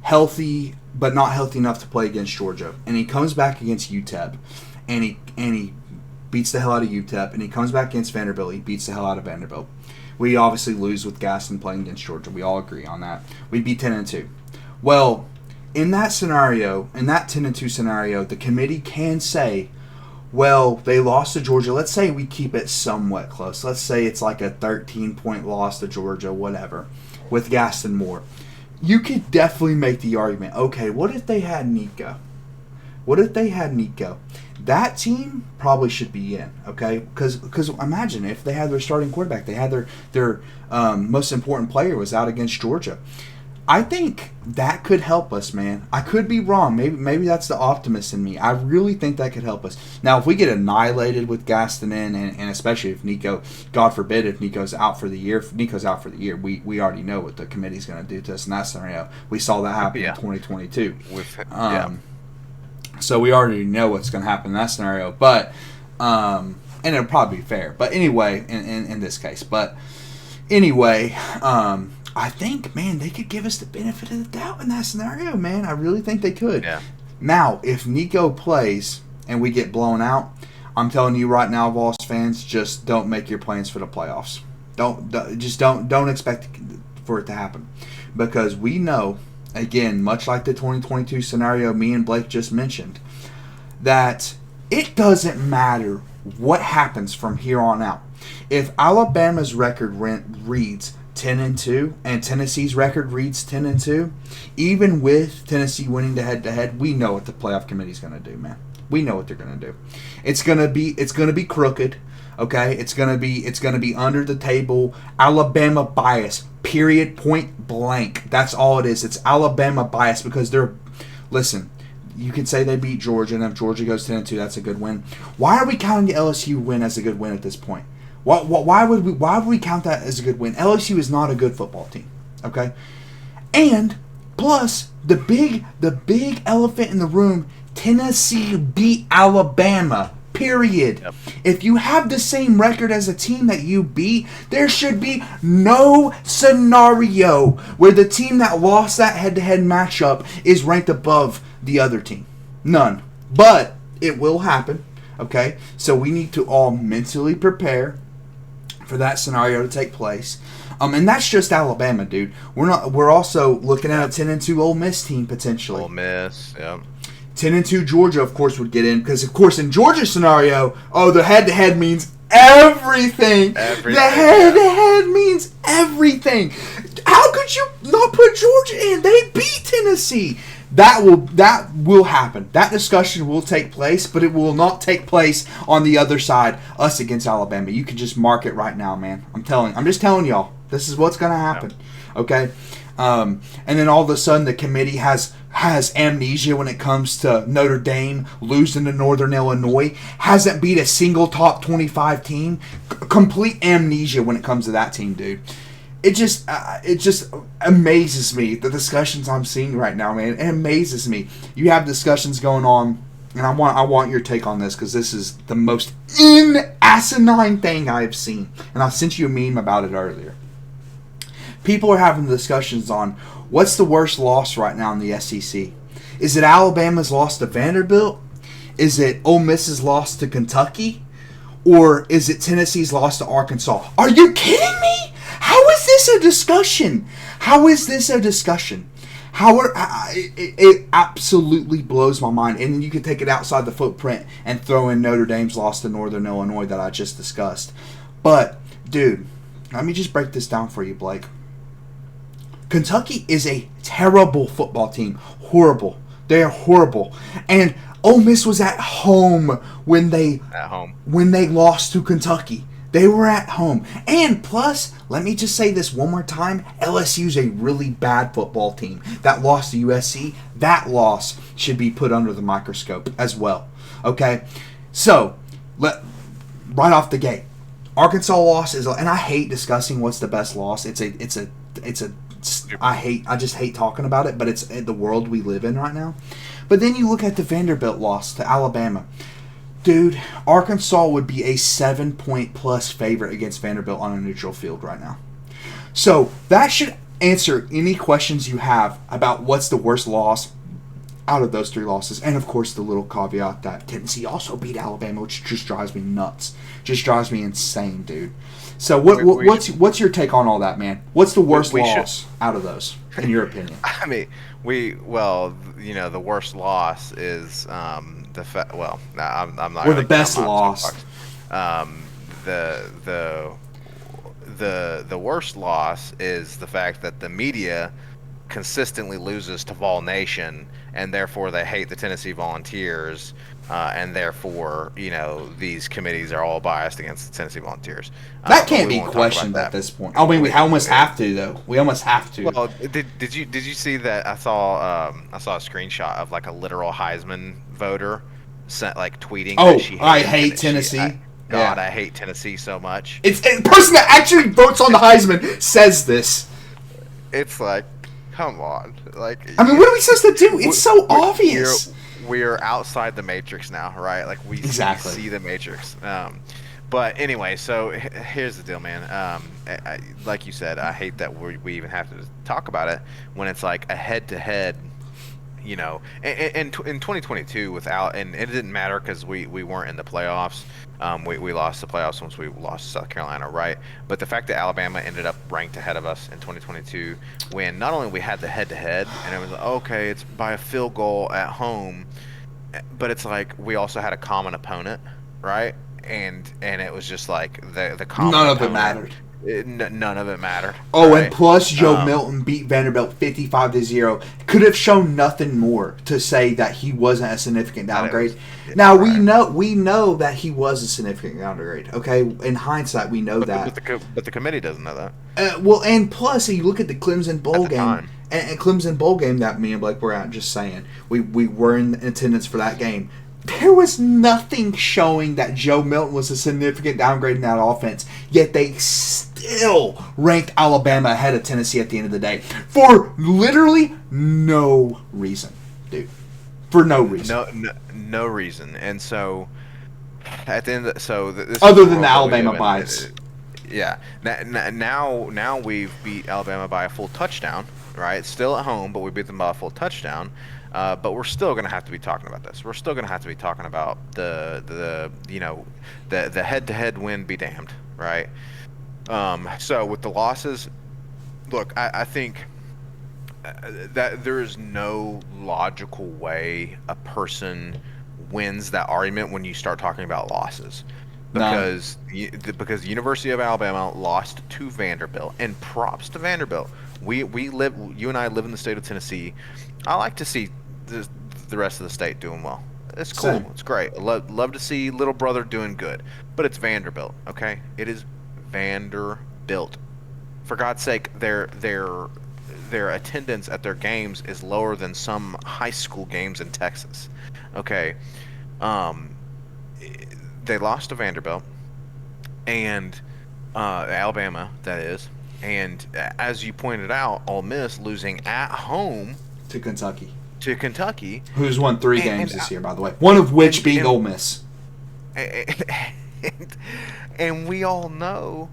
healthy but not healthy enough to play against Georgia, and he comes back against UTEP, and he beats the hell out of UTEP, and he comes back against Vanderbilt, he beats the hell out of Vanderbilt. We obviously lose with Gaston playing against Georgia. We all agree on that. We'd be 10-2. Well, in that scenario, in that 10-2 scenario, the committee can say, well, they lost to Georgia. Let's say we keep it somewhat close. Let's say it's like a 13-point loss to Georgia, whatever, with Gaston Moore. You could definitely make the argument, okay, what if they had Nico? That team probably should be in, okay? Because imagine if they had their starting quarterback, they had their most important player was out against Georgia. I think that could help us, man. I could be wrong. Maybe that's the optimist in me. I really think that could help us. Now, if we get annihilated with Gaston in, and especially if Nico, God forbid, if Nico's out for the year, we already know what the committee's going to do to us in that scenario. We saw that happen in 2022. So we already know what's going to happen in that scenario. But and it'll probably be fair. But anyway, in this case. But anyway, I think, man, they could give us the benefit of the doubt in that scenario, man. I really think they could. Yeah. Now, if Nico plays and we get blown out, I'm telling you right now, Vols fans, just don't make your plans for the playoffs. Don't expect for it to happen, because we know, again, much like the 2022 scenario me and Blake just mentioned, that it doesn't matter what happens from here on out. If Alabama's record reads 10-2, and Tennessee's record reads 10-2, even with Tennessee winning the head-to-head, we know what the playoff committee's going to do, man. We know what they're gonna do. It's gonna be crooked. Okay, it's gonna be under the table Alabama bias. Period. Point blank. That's all it is. It's Alabama bias because they're. Listen, you can say they beat Georgia, and if Georgia goes 10-2, that's a good win. Why are we counting the LSU win as a good win at this point? Why would we count that as a good win? LSU is not a good football team. Okay, and plus the big elephant in the room. Tennessee beat Alabama. Period. Yep. If you have the same record as a team that you beat, there should be no scenario where the team that lost that head-to-head matchup is ranked above the other team. None. But it will happen. Okay? So we need to all mentally prepare for that scenario to take place. And that's just Alabama, dude. We're also looking at a 10-2 Ole Miss team potentially. Ole Miss, yep. 10-2 Georgia, of course, would get in because, of course, in Georgia's scenario, the head-to-head means everything. The head-to-head means everything. How could you not put Georgia in? They beat Tennessee. That will happen. That discussion will take place, but it will not take place on the other side, us against Alabama. You can just mark it right now, man. I'm just telling y'all. This is what's going to happen. Okay? And then all of a sudden the committee has amnesia when it comes to Notre Dame losing to Northern Illinois, hasn't beat a single top 25 team. Complete amnesia when it comes to that team, dude. It just amazes me, the discussions I'm seeing right now, man. It amazes me. You have discussions going on, and I want your take on this because this is the most asinine thing I've seen. And I sent you a meme about it earlier. People are having discussions on what's the worst loss right now in the SEC. Is it Alabama's loss to Vanderbilt? Is it Ole Miss's loss to Kentucky? Or is it Tennessee's loss to Arkansas? Are you kidding me? How is this a discussion? It absolutely blows my mind. And then you can take it outside the footprint and throw in Notre Dame's loss to Northern Illinois that I just discussed. But, dude, let me just break this down for you, Blake. Kentucky is a terrible football team. Horrible. They are horrible. And Ole Miss was at home when they lost to Kentucky. They were at home. And plus, let me just say this one more time. LSU's a really bad football team. That loss to USC, that loss should be put under the microscope as well. Okay? So, right off the gate, Arkansas loss is, and I hate discussing what's the best loss. I just hate talking about it, but it's the world we live in right now. But then you look at the Vanderbilt loss to Alabama. Dude, Arkansas would be a 7-point plus favorite against Vanderbilt on a neutral field right now. So that should answer any questions you have about what's the worst loss out of those three losses. And, of course, the little caveat that Tennessee also beat Alabama, which just drives me nuts. Just drives me insane, dude. So what's your take on all that, man? What's the worst loss out of those, in your opinion? I mean, the worst loss is I'm not. Or the best loss. The worst loss is the fact that the media consistently loses to Vol Nation, and therefore they hate the Tennessee Volunteers, and therefore these committees are all biased against the Tennessee Volunteers. That can't be questioned at this point. I mean, we almost have to, though. We almost have to. Well, did you see that? I saw a screenshot of like a literal Heisman voter tweeting. Oh, that she I hate Tennessee. I hate Tennessee so much. It's the person that actually votes on the Heisman says this. It's like, come on. Like, I mean, what are we supposed to do? It's so obvious. We're outside the Matrix now, right? Like, we see the Matrix. But anyway, so here's the deal, man. Like you said, I hate that we even have to talk about it when it's like a head-to-head. In 2022 and it didn't matter because we weren't in the playoffs. We lost the playoffs once we lost to South Carolina, right? But the fact that Alabama ended up ranked ahead of us in 2022, when not only we had the head-to-head, and it was like, okay, it's by a field goal at home, but it's like we also had a common opponent, right? And it was just like the common. None of it mattered. None of it mattered. Oh, and Right? plus Joe Um, Milton beat Vanderbilt 55-0. Could have shown nothing more to say that he wasn't a significant that it downgrade. was Now right. we know that he was a significant downgrade. Okay, in hindsight, we know that. But the committee doesn't know that Well, and plus, you look at the Clemson at bowl the game, time. and Clemson bowl game that me and Blake were at. Just saying, we were in attendance for that game. There was nothing showing that Joe Milton was a significant downgrade in that offense. Yet they still ranked Alabama ahead of Tennessee at the end of the day for literally no reason, dude. For no reason No reason. And so at the end, this is other the than the world that we Alabama live in. bias. Yeah. Now we've beat Alabama by a full touchdown. Right. Still at home, but we beat them by a full touchdown. But we're still going to have to be talking about this. We're still going to have to be talking about the head-to-head win be damned, right? So with the losses, look, I think that there is no logical way a person wins that argument when you start talking about losses. None. Because the University of Alabama lost to Vanderbilt, and props to Vanderbilt. You and I live in the state of Tennessee. I like to see the rest of the state doing well. It's cool. Same. It's great. I love to see little brother doing good. But it's Vanderbilt, okay? It is Vanderbilt. For God's sake, their attendance at their games is lower than some high school games in Texas. Okay. Um, they lost to Vanderbilt and Alabama, that is. And as you pointed out, Ole Miss losing at home To Kentucky, to Kentucky, who's won 3 games and this year, by the way. One of which being and Ole Miss. and, and we all know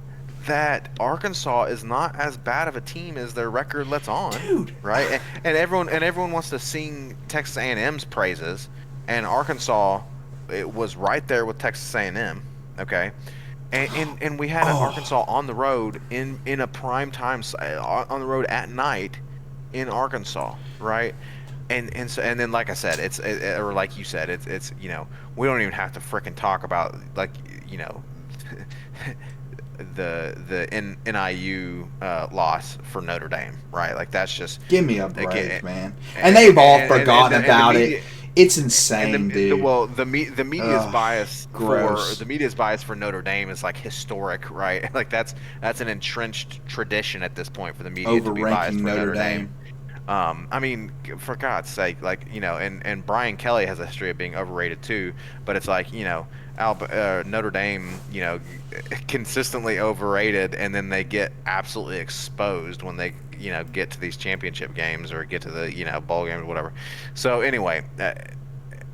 that Arkansas is not as bad of a team as their record lets on, Dude. right? And everyone wants to sing Texas A&M's praises, and Arkansas, it was right there with Texas A&M, okay? And we had Arkansas on the road in a prime time on the road at night in Arkansas, right? And then like I said, or like you said, it's we don't even have to frickin' talk about like the NIU loss for Notre Dame, right? Like that's just Give me a break, again, man. And they've all forgotten and about the media, it. It's insane, dude. the media's bias gross. for the media's bias for Notre Dame is like historic, right? Like that's an entrenched tradition at this point for the media to be biased Overranking for Notre Notre Dame. Dame. I mean, for God's sake, like and Brian Kelly has a history of being overrated too. But it's like Notre Dame, consistently overrated, and then they get absolutely exposed when they get to these championship games or get to the bowl games or whatever. So anyway.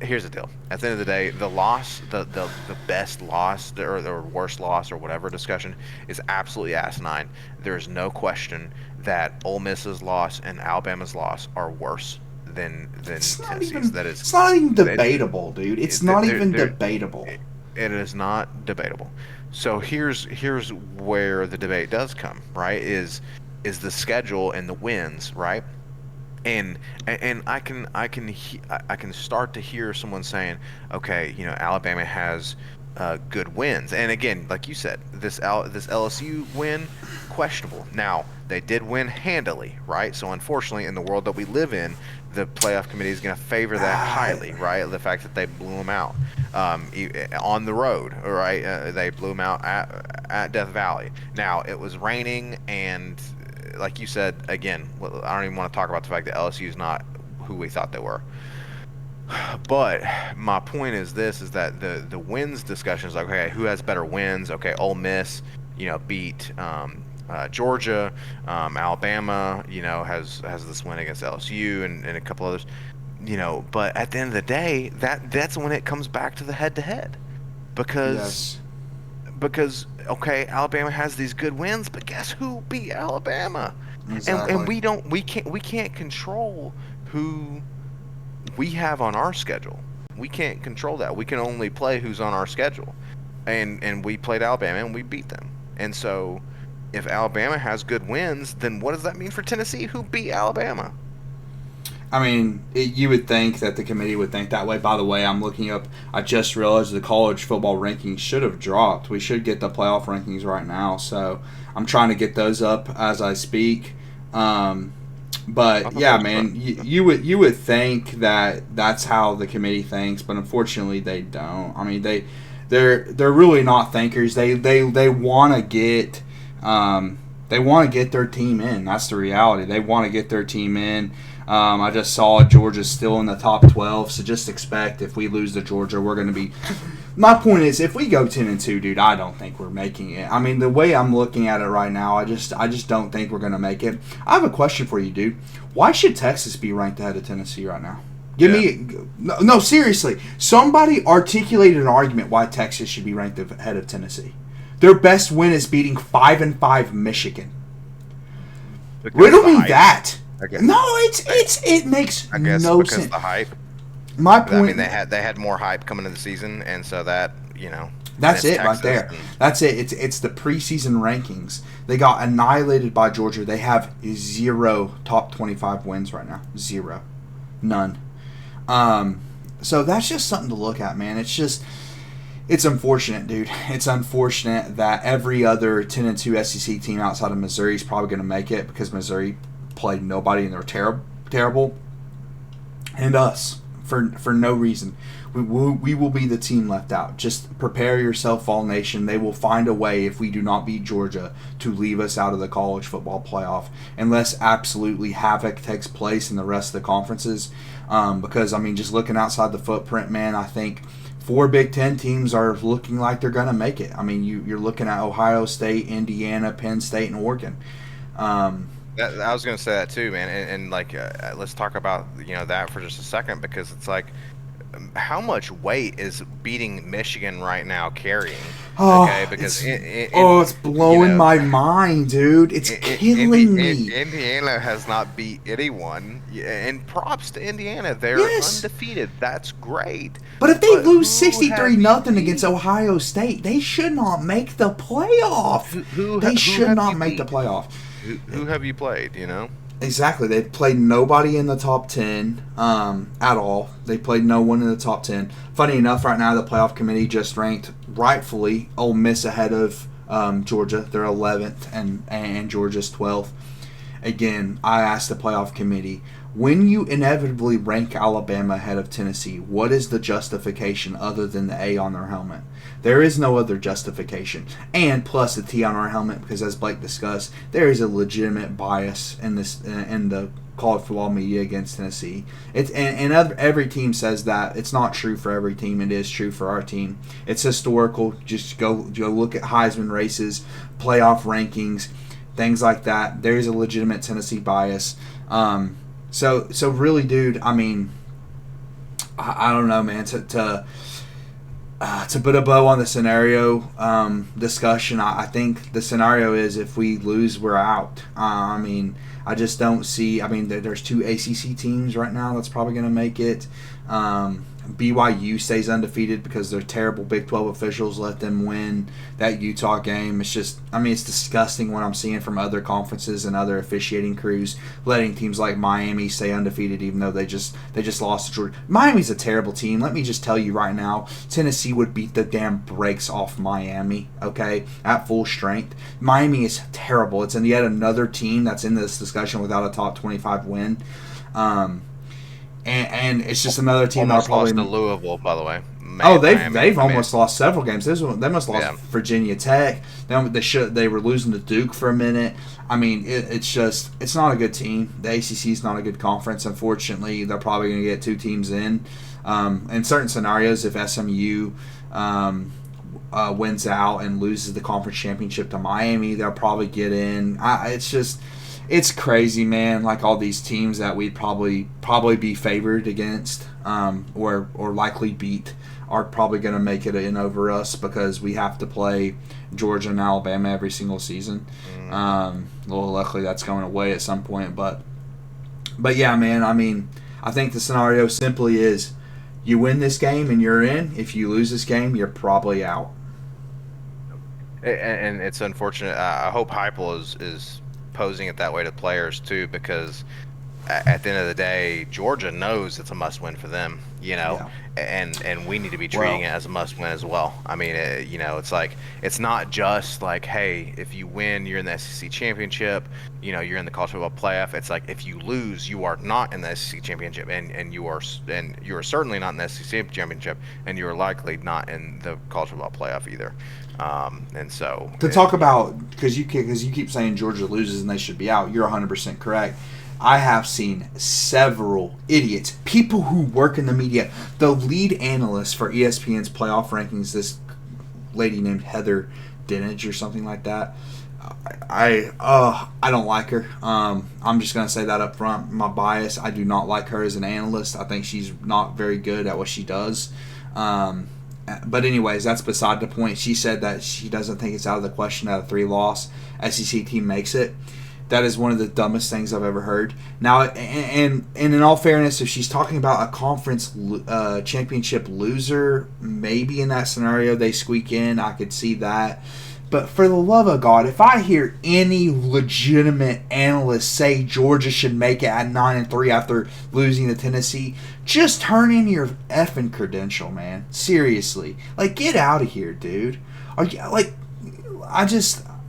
Here's the deal. At the end of the day, the loss, the best loss or the worst loss or whatever discussion is absolutely asinine. There is no question that Ole Miss's loss and Alabama's loss are worse than Tennessee's. It's not even debatable, dude. It's not even debatable. It is not debatable. So here's where the debate does come, right? Is the schedule and the wins, right? And I can start to hear someone saying, okay, Alabama has good wins, and again, like you said, this LSU win questionable. Now they did win handily, right? So unfortunately, in the world that we live in, the playoff committee is going to favor that highly, right? The fact that they blew them out on the road, right? They blew them out at Death Valley. Now it was raining and. Like you said, again, I don't even want to talk about the fact that LSU is not who we thought they were. But my point is that the wins discussion is like, okay, who has better wins? Okay, Ole Miss, beat Georgia. Alabama, has this win against LSU and a couple others. But at the end of the day, that's when it comes back to the head-to-head. Because okay, Alabama has these good wins, but guess who beat Alabama? Exactly. And we can't control who we have on our schedule. We can't control that. We can only play who's on our schedule. And we played Alabama and we beat them. And so if Alabama has good wins, then what does that mean for Tennessee, who beat Alabama? I mean, you would think that the committee would think that way. By the way, I'm looking up. I just realized the college football rankings should have dropped. We should get the playoff rankings right now. So I'm trying to get those up as I speak. I But thought yeah, that was man, you would think that that's how the committee thinks, but unfortunately they don't. I mean, they're really not thinkers. They want to get they want to get their team in. That's the reality. They want to get their team in. I just saw Georgia's still in the top 12, so just expect if we lose to Georgia, we're going to be. My point is, if we go 10-2, dude, I don't think we're making it. I mean, the way I'm looking at it right now, I just don't think we're going to make it. I have a question for you, dude. Why should Texas be ranked ahead of Tennessee right now? Give me no, seriously. Somebody articulated an argument why Texas should be ranked ahead of Tennessee. Their best win is beating 5-5 Michigan. Riddle me that. No, it makes I guess no because sense. of the hype. My point. I mean, they had more hype coming into the season, and so that that's and it it's right Texas, there. and That's it. It's the preseason rankings. They got annihilated by Georgia. They have 0 top 25 wins right now. 0, none. So that's just something to look at, man. It's unfortunate, dude. It's unfortunate that every other 10-2 SEC team outside of Missouri is probably going to make it because Missouri played nobody and they're terrible. And us, for no reason. We will be the team left out. Just prepare yourself, all nation. They will find a way, if we do not beat Georgia, to leave us out of the college football playoff unless absolutely havoc takes place in the rest of the conferences. Because, I mean, just looking outside the footprint, man, I think 4 Big Ten teams are looking like they're going to make it. I mean, you're looking at Ohio State, Indiana, Penn State, and Oregon. I was going to say that too, man. And like, let's talk about that for just a second, because it's like, how much weight is beating Michigan right now carrying? Okay, because it's blowing my mind, dude. It's killing me. Indiana has not beat anyone, and props to Indiana. They're undefeated. That's great. But if they lose 63-0 against Ohio State, they should not make the playoff. They should not make the playoff. Who have you played? Exactly. They've played nobody in the top 10 at all. They played no one in the top 10. Funny enough, right now the playoff committee just ranked, rightfully, Ole Miss ahead of Georgia. They're 11th, and Georgia's 12th. Again, I asked the playoff committee, when you inevitably rank Alabama ahead of Tennessee, what is the justification other than the A on their helmet? There is no other justification. And plus the T on our helmet, because as Blake discussed, there is a legitimate bias in the college football media against Tennessee. Every team says that. It's not true for every team. It is true for our team. It's historical. Just go look at Heisman races, playoff rankings, things like that. There is a legitimate Tennessee bias. So really, dude, I mean, I don't know, man. To put a bow on the scenario discussion, I think the scenario is if we lose, we're out. I mean, I just don't see. I mean, there's 2 ACC teams right now that's probably going to make it. BYU stays undefeated because their terrible Big 12 officials let them win that Utah game. It's just, I mean, it's disgusting what I'm seeing from other conferences and other officiating crews letting teams like Miami stay undefeated even though they just lost to Georgia. Miami's a terrible team. Let me just tell you right now, Tennessee would beat the damn brakes off Miami, okay, at full strength. Miami is terrible. It's yet another team that's in this discussion without a top 25 win. And it's just another team almost that probably lost to Louisville, by the way. They've almost lost several games. They must have lost Virginia Tech. They were losing to Duke for a minute. I mean, it's not a good team. The ACC is not a good conference. Unfortunately, they're probably going to get 2 teams in. In certain scenarios, if SMU wins out and loses the conference championship to Miami, they'll probably get in. It's crazy, man. Like all these teams that we'd probably be favored against, or likely beat, are probably going to make it in over us because we have to play Georgia and Alabama every single season. Well, luckily that's going away at some point, but yeah, man. I mean, I think the scenario simply is you win this game and you're in. If you lose this game, you're probably out. And it's unfortunate. I hope Heupel is posing it that way to players too, because at the end of the day, Georgia knows it's a must-win for them, Yeah. and we need to be treating Well, it as a must-win as well. I mean, it's like it's not just like, hey, if you win, you're in the SEC championship, you're in the college football playoff. It's like if you lose, you are not in the SEC championship, and you are certainly not in the SEC championship, and you are likely not in the college football playoff either. And so to talk about, because you keep saying Georgia loses and they should be out. You're 100% correct. I have seen several idiots, people who work in the media, the lead analyst for ESPN's playoff rankings, this lady named Heather Dinage or something like that. I don't like her. I'm just gonna say that up front. My bias. I do not like her as an analyst. I think she's not very good at what she does. But anyways, that's beside the point. She said that she doesn't think it's out of the question that a 3-loss SEC team makes it. That is one of the dumbest things I've ever heard. Now, and in all fairness, if she's talking about a conference championship loser, maybe in that scenario they squeak in. I could see that. But for the love of God, if I hear any legitimate analyst say Georgia should make it at 9-3 after losing to Tennessee, just turn in your effing credential, man. Seriously, like, get out of here, dude. Are you, like,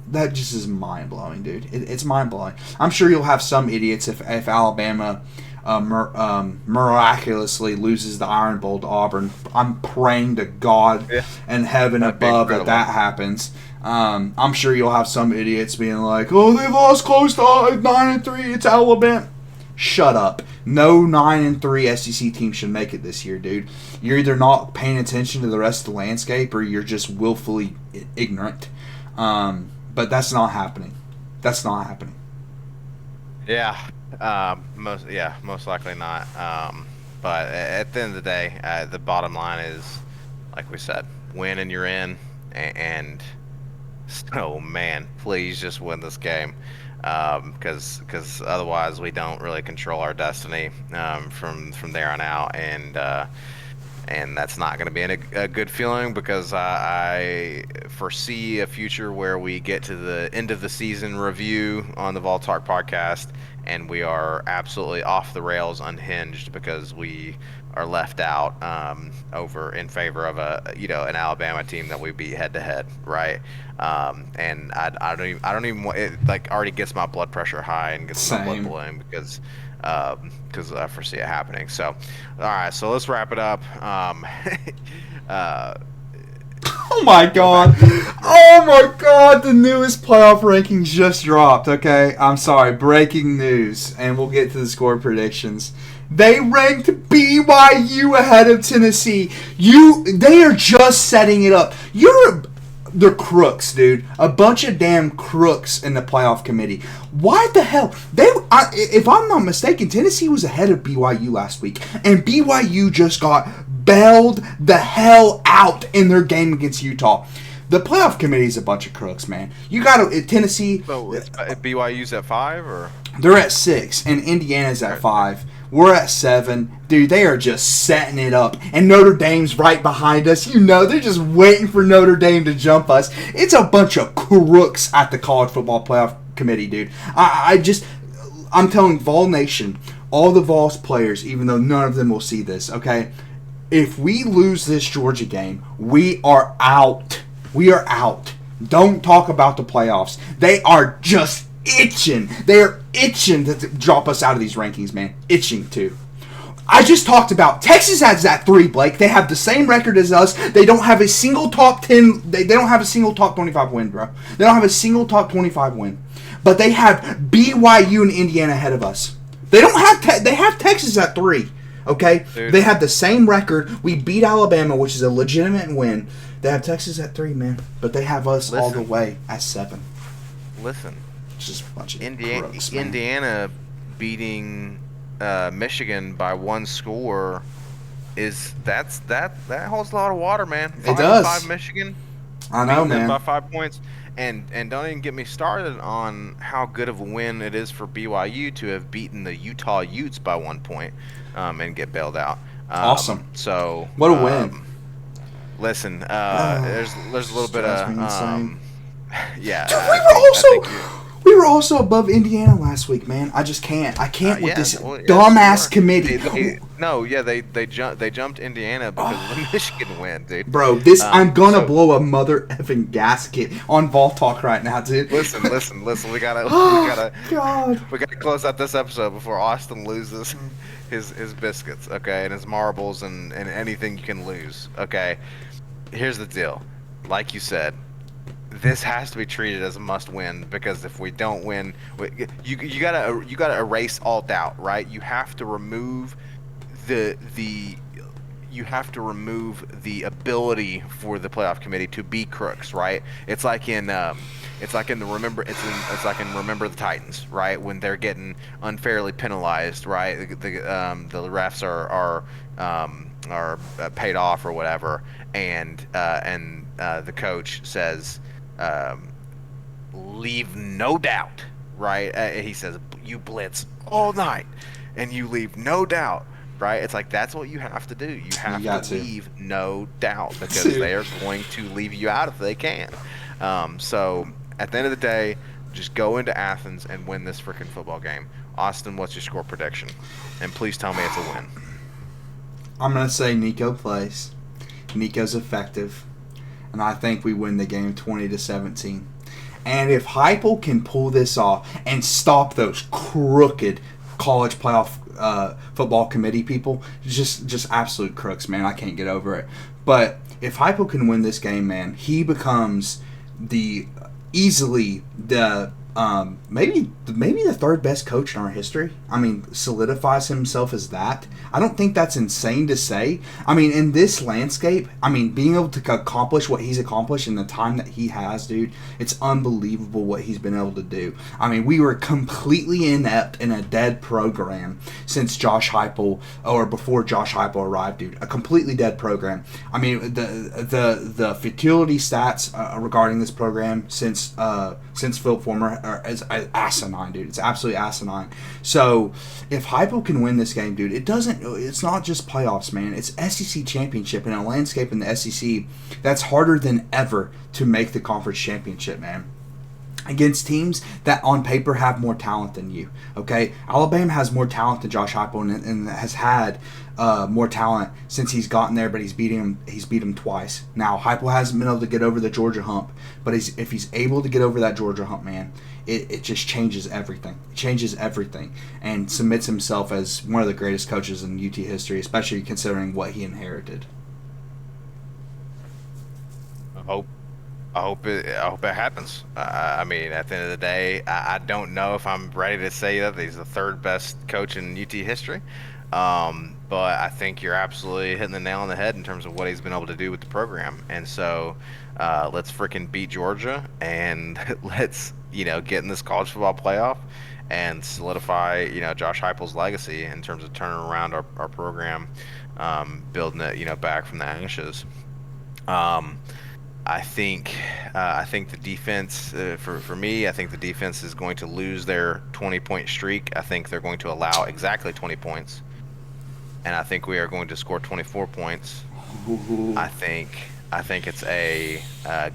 that just is mind blowing, dude. It's mind blowing. I'm sure you'll have some idiots if Alabama miraculously loses the Iron Bowl to Auburn. I'm praying to God and heaven above that happens. I'm sure you'll have some idiots being like, "Oh, they lost close to 9-3. It's Alabama." Shut up. No 9-3 SEC team should make it this year, dude. You're either not paying attention to the rest of the landscape, or you're just willfully ignorant. But that's not happening. That's not happening. Yeah, most likely not. But at the end of the day, the bottom line is, like we said, win and you're in. And oh man, please just win this game, because otherwise we don't really control our destiny from there on out. And that's not going to be a good feeling, because I foresee a future where we get to the end of the season review on the Vol Talk podcast, and we are absolutely off the rails, unhinged, because we are left out over in favor of an Alabama team that we beat head to head, right? And I don't even want it, like, already gets my blood pressure high and gets my blood boiling, because I foresee it happening. So, all right, so let's wrap it up. Oh my God! Oh my God! The newest playoff rankings just dropped. Okay, I'm sorry. Breaking news, and we'll get to the score predictions. They ranked BYU ahead of Tennessee. They are just setting it up. They're crooks, dude. A bunch of damn crooks in the playoff committee. Why the hell? If I'm not mistaken, Tennessee was ahead of BYU last week, and BYU just got bailed the hell out in their game against Utah. The playoff committee is a bunch of crooks, man. You got to Tennessee. So BYU's at 5, or they're at 6, and Indiana's at 5. We're at 7. Dude, they are just setting it up. And Notre Dame's right behind us. They're just waiting for Notre Dame to jump us. It's a bunch of crooks at the college football playoff committee, dude. I'm telling Vol Nation, all the Vols players, even though none of them will see this, okay? If we lose this Georgia game, we are out. We are out. Don't talk about the playoffs. They are just itching. They're itching to drop us out of these rankings, man. Itching to. I just talked about Texas has that 3, Blake. They have the same record as us. They don't have a single top 10. They don't have a single top 25 win, bro. They don't have a single top 25 win. But they have BYU and Indiana ahead of us. They don't have. They have Texas at 3. Okay, dude. They have the same record. We beat Alabama, which is a legitimate win. They have Texas at 3, man. But they have us all the way at 7. Listen. Just a bunch of Indiana beating Michigan by 1 score that holds a lot of water, man. It does. 5 Michigan. I know, man. By 5 points, and don't even get me started on how good of a win it is for BYU to have beaten the Utah Utes by 1 point and get bailed out. Awesome. So what a win. Listen, there's a little bit of yeah. Yeah, Dude, we were also above Indiana last week, man. I just can't. I can't with Yeah, this well, yes, you dumbass were. committee. No, yeah, they jumped Indiana because of the Michigan win, dude. Bro, this I'm gonna So blow a mother effing gasket on Vol Talk right now, dude. listen. We gotta Oh God. we gotta close out this episode before Austin loses his biscuits, okay, and his marbles and anything you can lose, okay. Here's the deal, like you said. This has to be treated as a must win because if we don't win, you gotta erase all doubt, right? You have to remove the you have to remove the ability for the playoff committee to be crooks, right? It's like in Remember the Titans, right? When they're getting unfairly penalized, right? The refs are paid off or whatever, and the coach says, um, leave no doubt, right? He says you blitz all night, and you leave no doubt, right? It's like that's what you have to do. You You have to got to. leave no doubt because Dude. they are going to leave you out if they can. So at the end of the day, just go into Athens and win this freaking football game. Austin, what's your score prediction? And please tell me it's a win. I'm gonna say Nico plays. Nico's effective, and I think we win the game 20-17. And if Heupel can pull this off and stop those crooked college playoff football committee people, just absolute crooks, man. I can't get over it. But if Heupel can win this game, man, he becomes the easily the maybe the third best coach in our history. I mean, solidifies himself as that. I don't think that's insane to say. I mean, in this landscape, I mean, being able to accomplish what he's accomplished in the time that he has, dude, it's unbelievable what he's been able to do. I mean, we were completely inept in a dead program since Josh Heupel, or before Josh Heupel arrived, dude. A completely dead program. I mean, the futility stats regarding this program since Phil Former is asinine, dude. It's absolutely asinine. So if Heupel can win this game, dude, it's not just playoffs, man. It's SEC championship in a landscape in the SEC that's harder than ever to make the conference championship, man, against teams that on paper have more talent than you. Okay, Alabama has more talent than Josh Heupel and has had more talent since he's gotten there, but he's beat him twice. Now Heupel hasn't been able to get over the Georgia hump, but if he's able to get over that Georgia hump, man, it just changes everything. It changes everything, and cements himself as one of the greatest coaches in UT history, especially considering what he inherited. I hope I hope it happens. I mean, at the end of the day, I don't know if I'm ready to say that he's the third best coach in UT history. But I think you're absolutely hitting the nail on the head in terms of what he's been able to do with the program. And so let's freaking beat Georgia and let's, get in this college football playoff and solidify, Josh Heupel's legacy in terms of turning around our program, building it, back from the ashes. I think the defense, for me, I think the defense is going to lose their 20-point streak. I think they're going to allow exactly 20 points, and I think we are going to score 24 points. I think it's a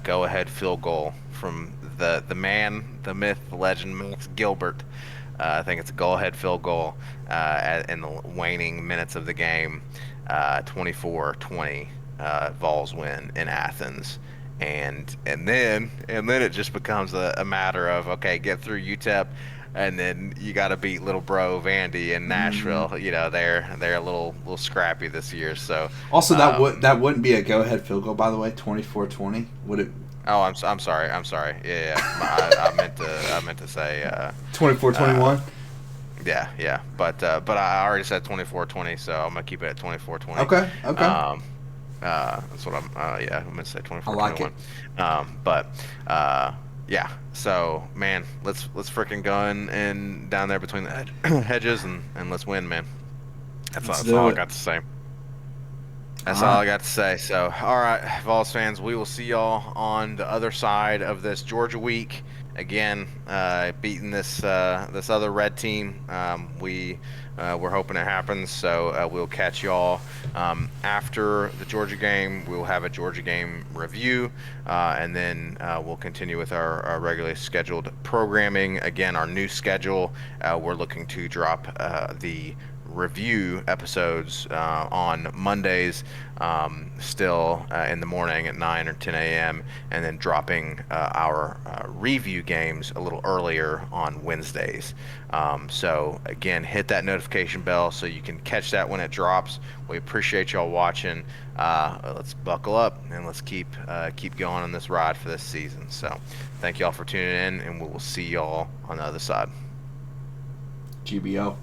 go-ahead field goal from the man, the myth, the legend, Max Gilbert. I think it's a go-ahead field goal in the waning minutes of the game. 24-20, Vols win in Athens. And then it just becomes a matter of, okay, get through UTEP, and then you got to beat little bro Vandy in Nashville. They're a little scrappy this year. So Also, that wouldn't be a go-ahead field goal, by the way. 24-20. Would it? oh, I'm sorry. Yeah. I meant to say 24-21. yeah. But I already said 24-20, so I'm gonna keep it at 24-20. Okay. That's what I'm meant to say 24, I like 21. But yeah. So man, let's freaking go and down there between the hedges and let's win, man. That's all I got to say. That's all I got to say. So, all right, Vols fans, we will see y'all on the other side of this Georgia week. again, beating this other red team. We're hoping it happens. So we'll catch y'all after the Georgia game. We'll have a Georgia game review, and then we'll continue with our regularly scheduled programming. Again, our new schedule. We're looking to drop the review episodes on Mondays, still in the morning at 9 or 10 a.m., and then dropping our review games a little earlier on Wednesdays. So again, hit that notification bell so you can catch that when it drops. We appreciate y'all watching. Let's buckle up and let's keep going on this ride for this season. So thank y'all for tuning in, and we will see y'all on the other side. GBO.